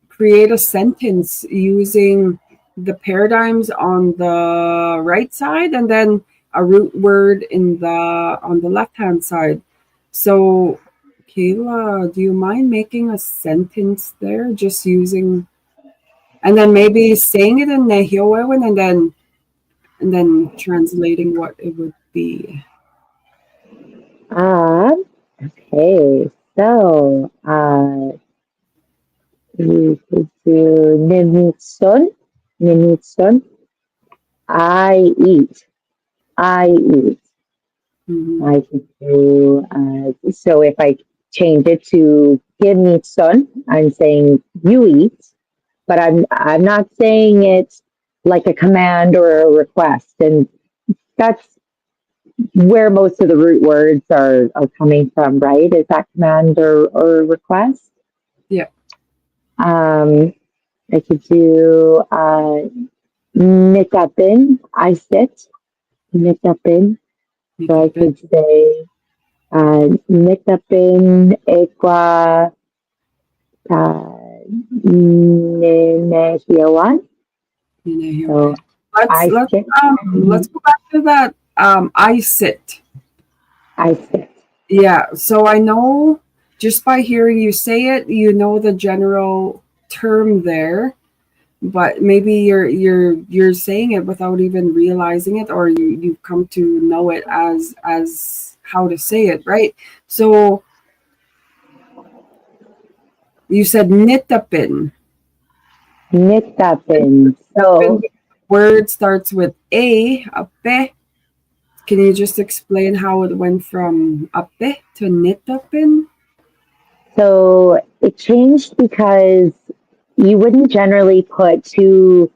create a sentence using the paradigms on the right side and then a root word on the left-hand side. So Kayla, do you mind making a sentence there just using, and then maybe saying it in nêhiýawêwin and then translating what it would be? Okay. So, We could do Nimitsun. I eat. I eat. Mm-hmm. I could do, so if I change it to Nimitsun, I'm saying you eat, but I'm not saying it like a command or a request. And that's where most of the root words are coming from, right? Is that command or request? Yeah. I could do Nikapin, I sit, Nikapin. Make So a I bit. could say Nikapin Ekwa Nêhiýawêwin. So Let's I let's sit, let's go back to that. I sit. I sit. Yeah. So I know just by hearing you say it, you know the general term there, but maybe you're saying it without even realizing it, or you've come to know it as how to say it, right? So you said nitapin. Nikapin. So Word starts with a pe. Can you just explain how it went from ape to nitapin? So it changed because you wouldn't generally put two,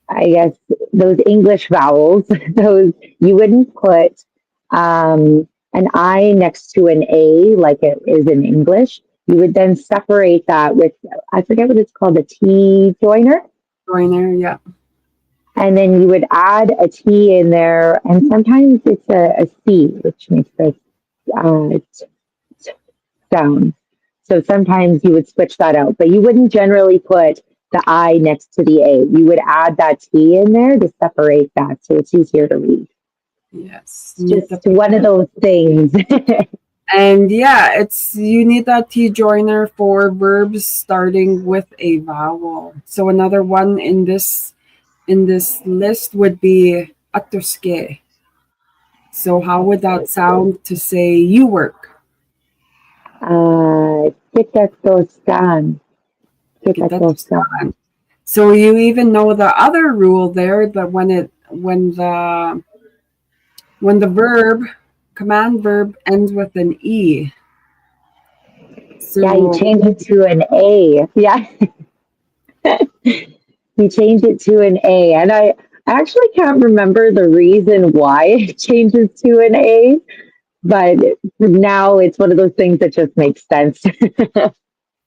I guess, those English vowels, those you wouldn't put an I next to an A like it is in English. You would then separate that with, I forget what it's called, a T joiner. Joiner, yeah. And then you would add a T in there, and sometimes it's a C, which makes a sound. So sometimes you would switch that out, but you wouldn't generally put the I next to the A. You would add that T in there to separate that so it's easier to read. Yes. It's just one of those things. And yeah, it's you need that T joiner for verbs starting with a vowel. So another one in this list would be atuske. So how would that sound to say you work? Kita toskan. Kita toskan. Kitatuskan. So you even know the other rule there that when the verb command verb ends with an e. Yeah, you So change it to an A. Yeah. You change it to an A. And I actually can't remember the reason why it changes to an A, but now it's one of those things that just makes sense.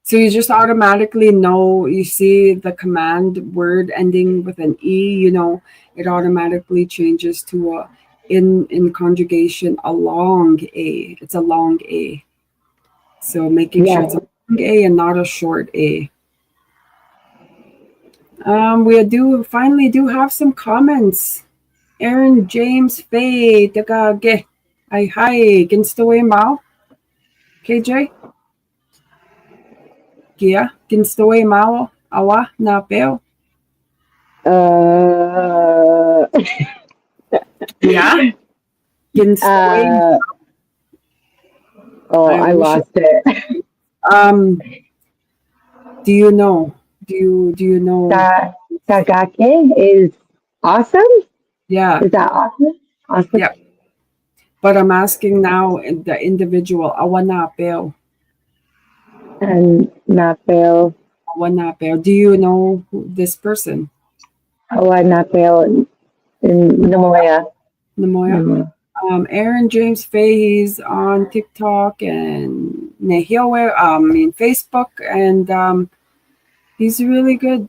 so you just automatically know you see the command word ending with an e, you know, it automatically changes to a in conjugation a long a. It's a long a. So making sure Yeah. it's a long a and not a short a. We do finally do have some comments. Aaron James Faye Takage. Ay hi, ginsta way Mao. KJ? Gia, ginsta way Mao. Awa na peo. Uh, Yeah. Ginsta way. I lost it. Um, do you know? Do you know? Tagake is awesome. Yeah, Is that awesome? Awesome. yeah. But I'm asking now the individual. Awa na peo. And Napel. Awa na peo. Do you know this person? Napel in Namoya. Namoya. Namoya. Aaron James Faye, he's on TikTok and nêhiýawêwin, Facebook, and he's really good.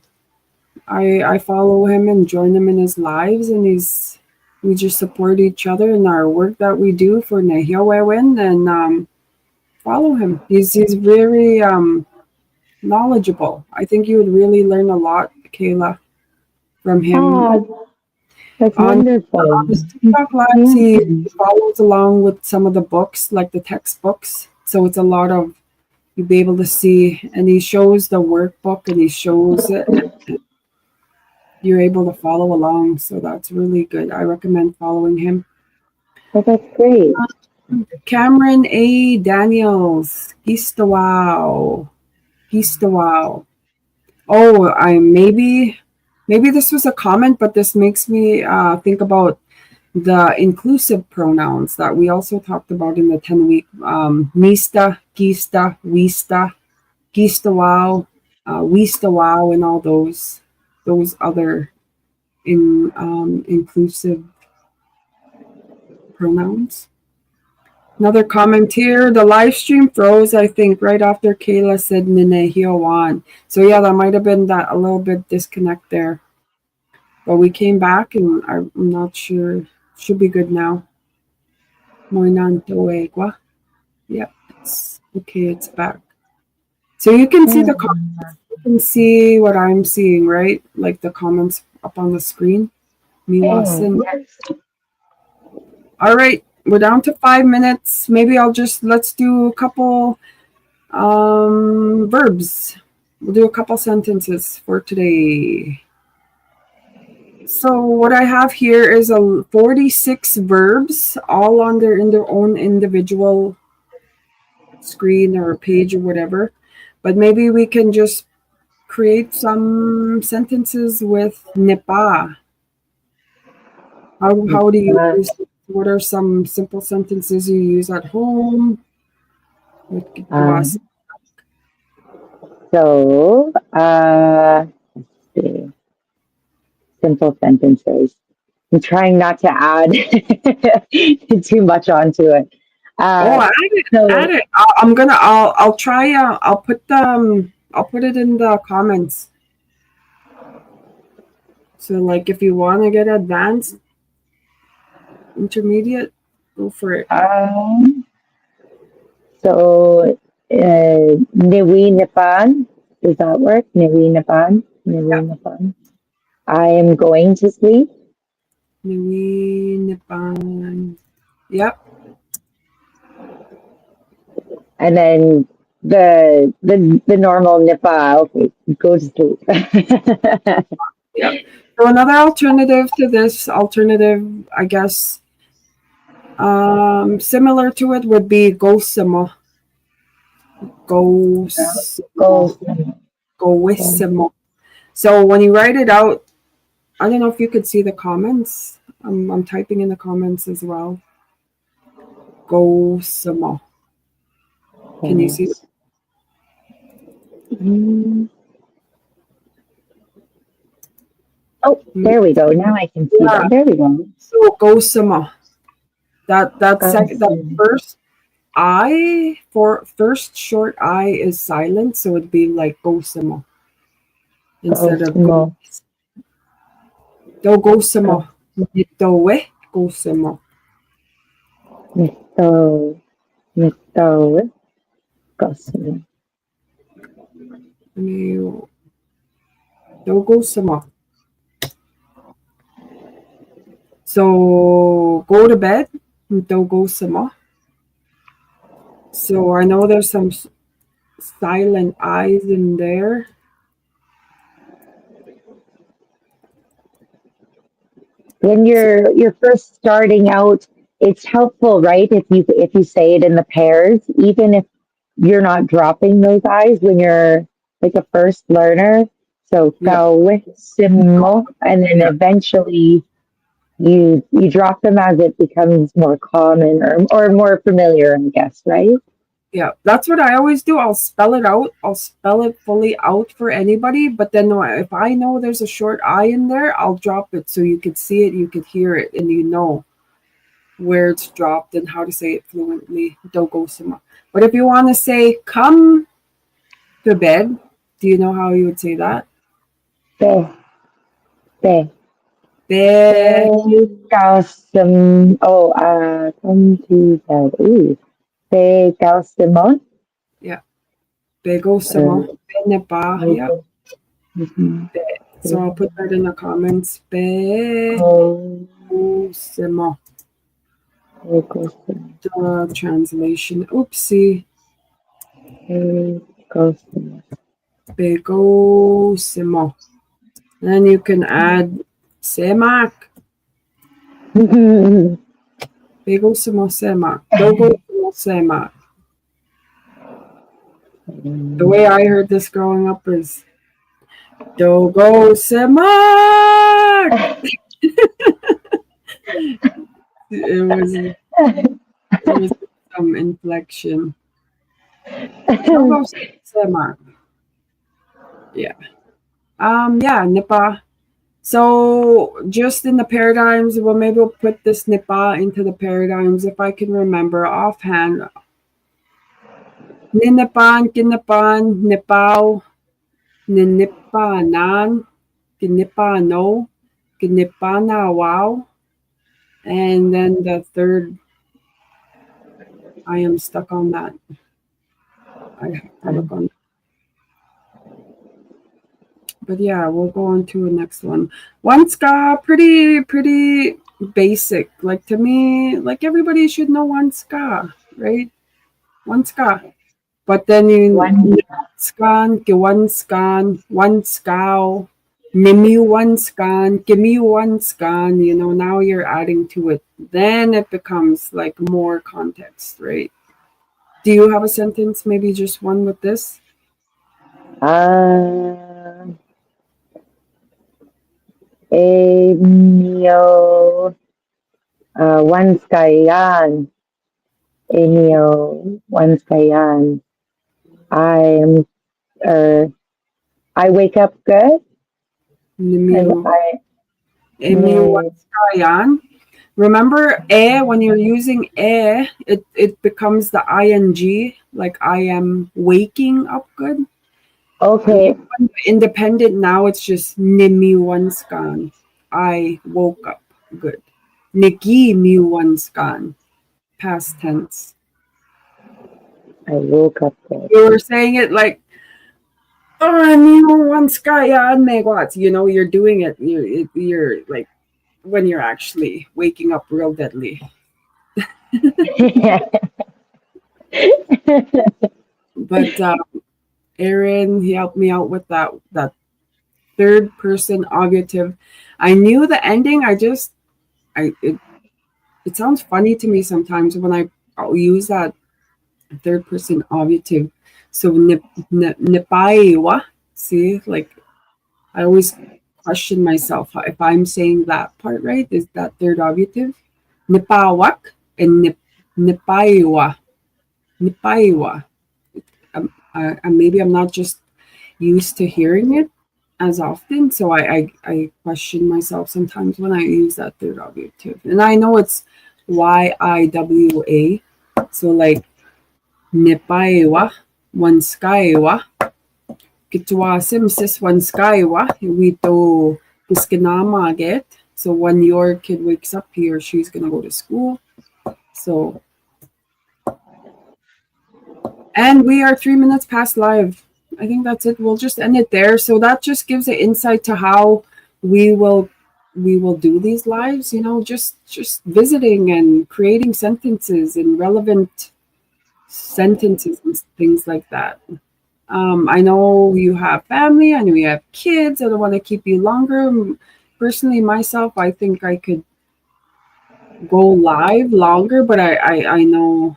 I follow him and join him in his lives, and we just support each other in our work that we do for nêhiýawêwin, and follow him. He's very knowledgeable. I think you would really learn a lot, Kayla, from him. Oh, that's On wonderful. his TikTok lives, he follows along with some of the books, like the textbooks. So it's a lot of you'll be able to see, and he shows the workbook and he shows it. You're able to follow along, so that's really good. I recommend following him. Oh, that's great. Cameron A. Daniels, Gistawao, Gistawao. Oh, I maybe this was a comment, but this makes me think about the inclusive pronouns that we also talked about in the 10-week mista, gista, wista, gista wow, wista wow, and all those other inclusive pronouns. Another comment here. The live stream froze, I think, right after Kayla said nêhiýawêwin. So yeah, that might have been that a little bit disconnect there. But we came back, and I'm not sure. Should be good now. Moinantoegwa. Yep, it's okay. It's back. So you can see the comments. You can see what I'm seeing, right? Like the comments up on the screen. Miwasin. Yes. All right, we're down to 5 minutes. Maybe let's do a couple verbs. We'll do a couple sentences for today. So what I have here is 46 verbs, all on in their own individual screen or page or whatever. But maybe we can just create some sentences with nipa. How do you use it? What are some simple sentences you use at home? So, let's see. Simple sentences. I'm trying not to add too much onto it. Add it. I'll try. I'll put it in the comments. So, like, if you want to get advanced, intermediate, go for it. So, niwi nipan, does that work? Niwi nipan, niwi nipan. I am going to sleep. Niwi nipan. Yep. And then the normal nipa. Okay, go to sleep. Yep. So another alternative to this I guess, similar to it would be gosimo. Gosimo. So when you write it out, I don't know if you could see the comments. I'm typing in the comments as well. Gosimo. Can you see? Oh, there we go. Now I can see that. There we go. So gosimo. That first first short I is silent, so it'd be like gosimo instead of go. Do gosimo. Mitowe gosimo. Mitowe gosimo. Do gosimo. So go to bed. Do gosimo. So I know there's some silent I's in there. When you're first starting out, it's helpful, right? If you say it in the pairs, even if you're not dropping those I's when you're like a first learner. So simo, and then eventually you drop them as it becomes more common or more familiar, I guess, right? Yeah, that's what I always do. I'll spell it out. I'll spell it fully out for anybody. But then if I know there's a short I in there, I'll drop it so you could see it, you could hear it, and you know where it's dropped and how to say it fluently. Dogosima. But if you want to say come to bed, do you know how you would say that? Be. Come to bed. Ooh. Begosimo. Yeah. Begosimo. Benepa. Yeah. So I'll put that in the comments. Begosimo. The translation. Oopsie. Begosimo. Then you can add semak. Begosimo semak. Dogosimo semak. The way I heard this growing up is Dogo Semak! It was some inflection. Dogo Semak. Yeah. Yeah, Nipa. So just in the paradigms, well, maybe we'll put this Nipa into the paradigms if I can remember offhand. Ninipan, kinipan, nipaw, ninipanan, kinipano, kinipanawaw, and then the third, I am stuck on that. I have to look on. But yeah, we'll go on to the next one. One ska, pretty basic. Like to me, like everybody should know one ska, right? One ska. But then you scan, one scan, one scow, mimi one scan, give me one scan, now you're adding to it. Then it becomes like more context, right? Do you have a sentence, maybe just one with this? Enyo Wanskayan. Enyo Wanskayan. I wake up good. Remember, when you're using it becomes the ing, like I am waking up good. Okay. Independent now, it's just nimiwanskan. I woke up good. Niki miwanskan. Past tense. I woke up good. You were saying it like, you're doing it. You're like when you're actually waking up real deadly. But Aaron, he helped me out with that third person auditive. I knew the ending. It sounds funny to me sometimes when I'll use that third person auditive. So nipaiwa. See, like I always question myself if I'm saying that part right. Is that third auditive? Nipawak and nipaiwa. Nipaiwa. Maybe I'm not just used to hearing it as often, so I question myself sometimes when I use that third auditive. And I know it's YIWA, so like nipaiwa, wanskaiwa, kitwa simsis wanskaiwa, wito piskinama get. So when your kid wakes up, he or she's gonna go to school. So, and we are 3 minutes past live. I think that's it. We'll just end it there. So that just gives an insight to how we will do these lives, just visiting and creating sentences and relevant sentences and things like that. I know you have family. I know you have kids. I don't want to keep you longer. Personally, myself, I think I could go live longer, but I know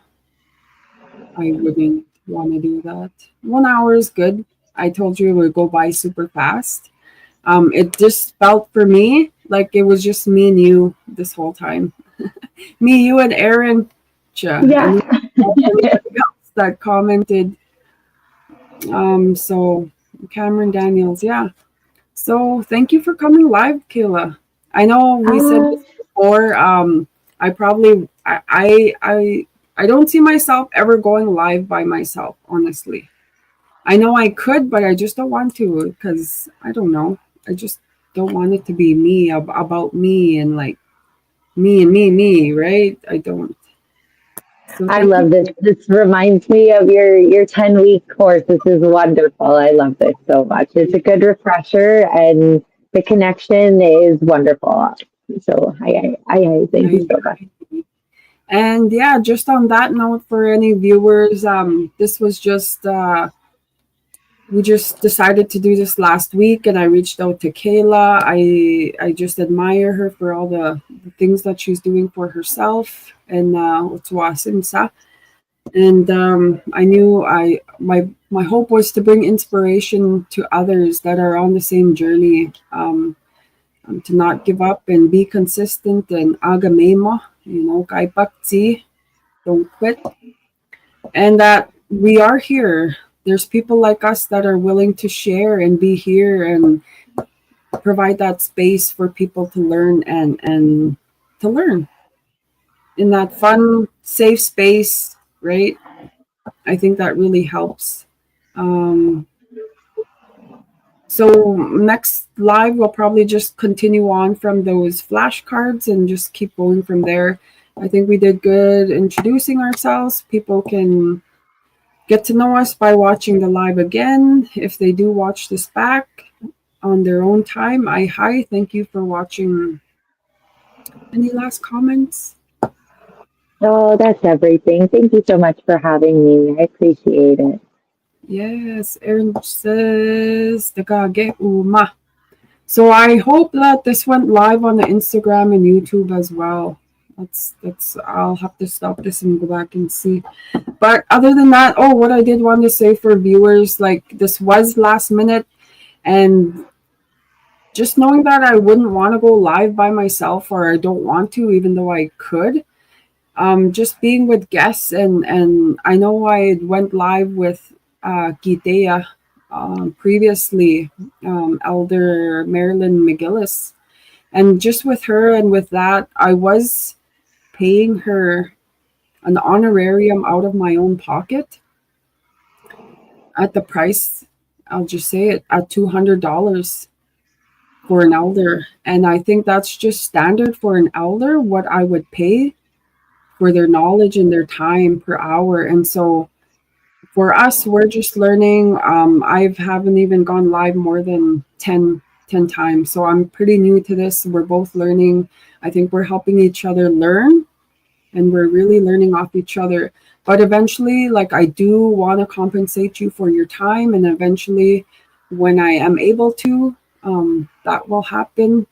I wouldn't want to do that. 1 hour is good. I told you it would go by super fast. It just felt for me like it was just me and you this whole time. Me, you, and Aaron. Yeah. And anybody else that commented. So Cameron Daniels, yeah. So thank you for coming live, Kayla. I know we said this before. I don't see myself ever going live by myself, honestly. I know I could, but I just don't want to because I don't know. I just don't want it to be me about me and like me, right? I don't. So I love this. This reminds me of your 10-week course. This is wonderful. I love this so much. It's a good refresher and the connection is wonderful. So I thank you so much. And yeah, just on that note, for any viewers, this was just we just decided to do this last week, and I reached out to Kayla. I just admire her for all the things that she's doing for herself, and And I knew my hope was to bring inspiration to others that are on the same journey, to not give up and be consistent and agamema, kai bakti, don't quit, and that we are here. There's people like us that are willing to share and be here and provide that space for people to learn and to learn in that fun, safe space, right? I think that really helps. Um, so next live, we'll probably just continue on from those flashcards and just keep going from there. I think we did good introducing ourselves. People can get to know us by watching the live again. If they do watch this back on their own time, hi, thank you for watching. Any last comments? Oh, that's everything. Thank you so much for having me. I appreciate it. Yes, Erin says, "Dagage uma." So I hope that this went live on the Instagram and YouTube as well. That's I'll have to stop this and go back and see. But other than that, oh, what I did want to say for viewers, like this was last minute, and just knowing that I wouldn't want to go live by myself, or I don't want to, even though I could. Just being with guests, and I know I went live with Gitea previously, Elder Marilyn McGillis, and just with her and with that, I was paying her an honorarium out of my own pocket at the price. I'll just say it at $200 for an elder, and I think that's just standard for an elder. What I would pay for their knowledge and their time per hour. And so for us, we're just learning. I haven't even gone live more than 10 times. So I'm pretty new to this. We're both learning. I think we're helping each other learn, and we're really learning off each other. But eventually, like, I do want to compensate you for your time. And eventually, when I am able to, that will happen.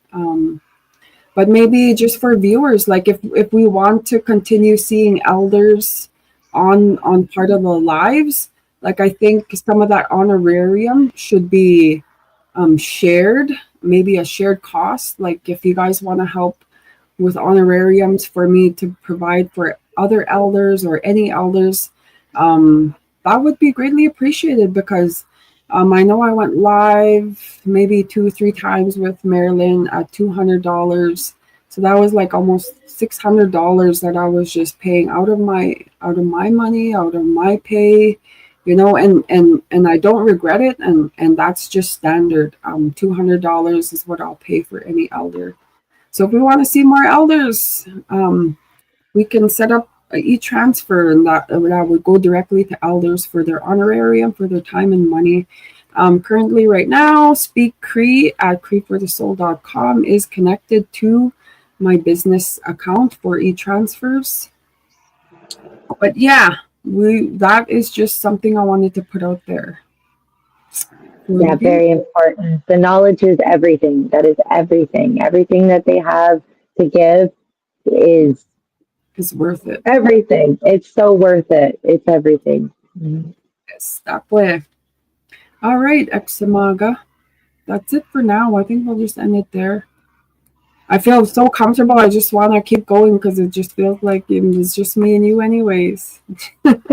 But maybe just for viewers, like if we want to continue seeing elders on part of the lives, like I think some of that honorarium should be shared, maybe a shared cost. Like if you guys want to help with honorariums for me to provide for other elders or any elders, that would be greatly appreciated, because I know I went live maybe 2 or 3 times with Marilyn at $200. So that was like almost $600 that I was just paying out of my money, out of my pay, and I don't regret it, and that's just standard. $200 is what I'll pay for any elder. So if we want to see more elders, we can set up e-transfer, and that would go directly to elders for their honorarium, for their time and money. Currently, right now, Speak Cree at creeforthesoul.com is connected to my business account for e-transfers. But yeah, that is just something I wanted to put out there. Yeah, very important. The knowledge is everything. That is everything. Everything that they have to give is worth it. Everything. It's so worth it. It's everything. Yes, that way. All right, Examaga. That's it for now. I think we'll just end it there. I feel so comfortable. I just want to keep going because it just feels like it's just me and you, anyways. But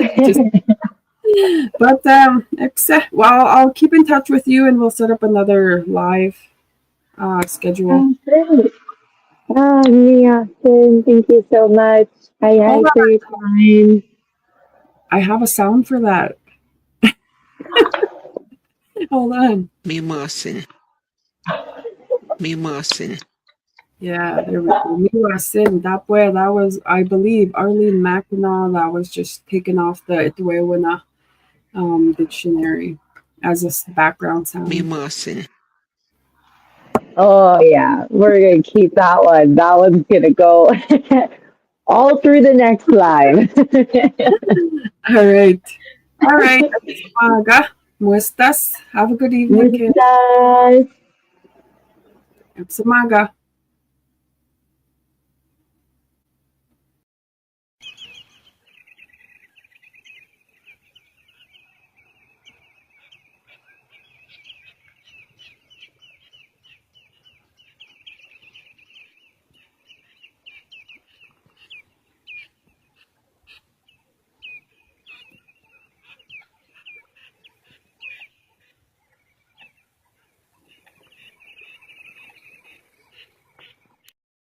well, I'll keep in touch with you, and we'll set up another live schedule. Great. Mia, thank you so much. I for your time. I have a sound for that. Hold on. Me Marcin. Yeah, there we go. Me Marcin. That was, I believe, Arlene Mackinac. That was just taken off the nêhiýawêwin dictionary as a background sound. Me Marcin. Oh yeah, we're gonna keep that one. That one's gonna go all through the next live. All right. ¿Cómo estás? Have a good evening, kid. Examaga.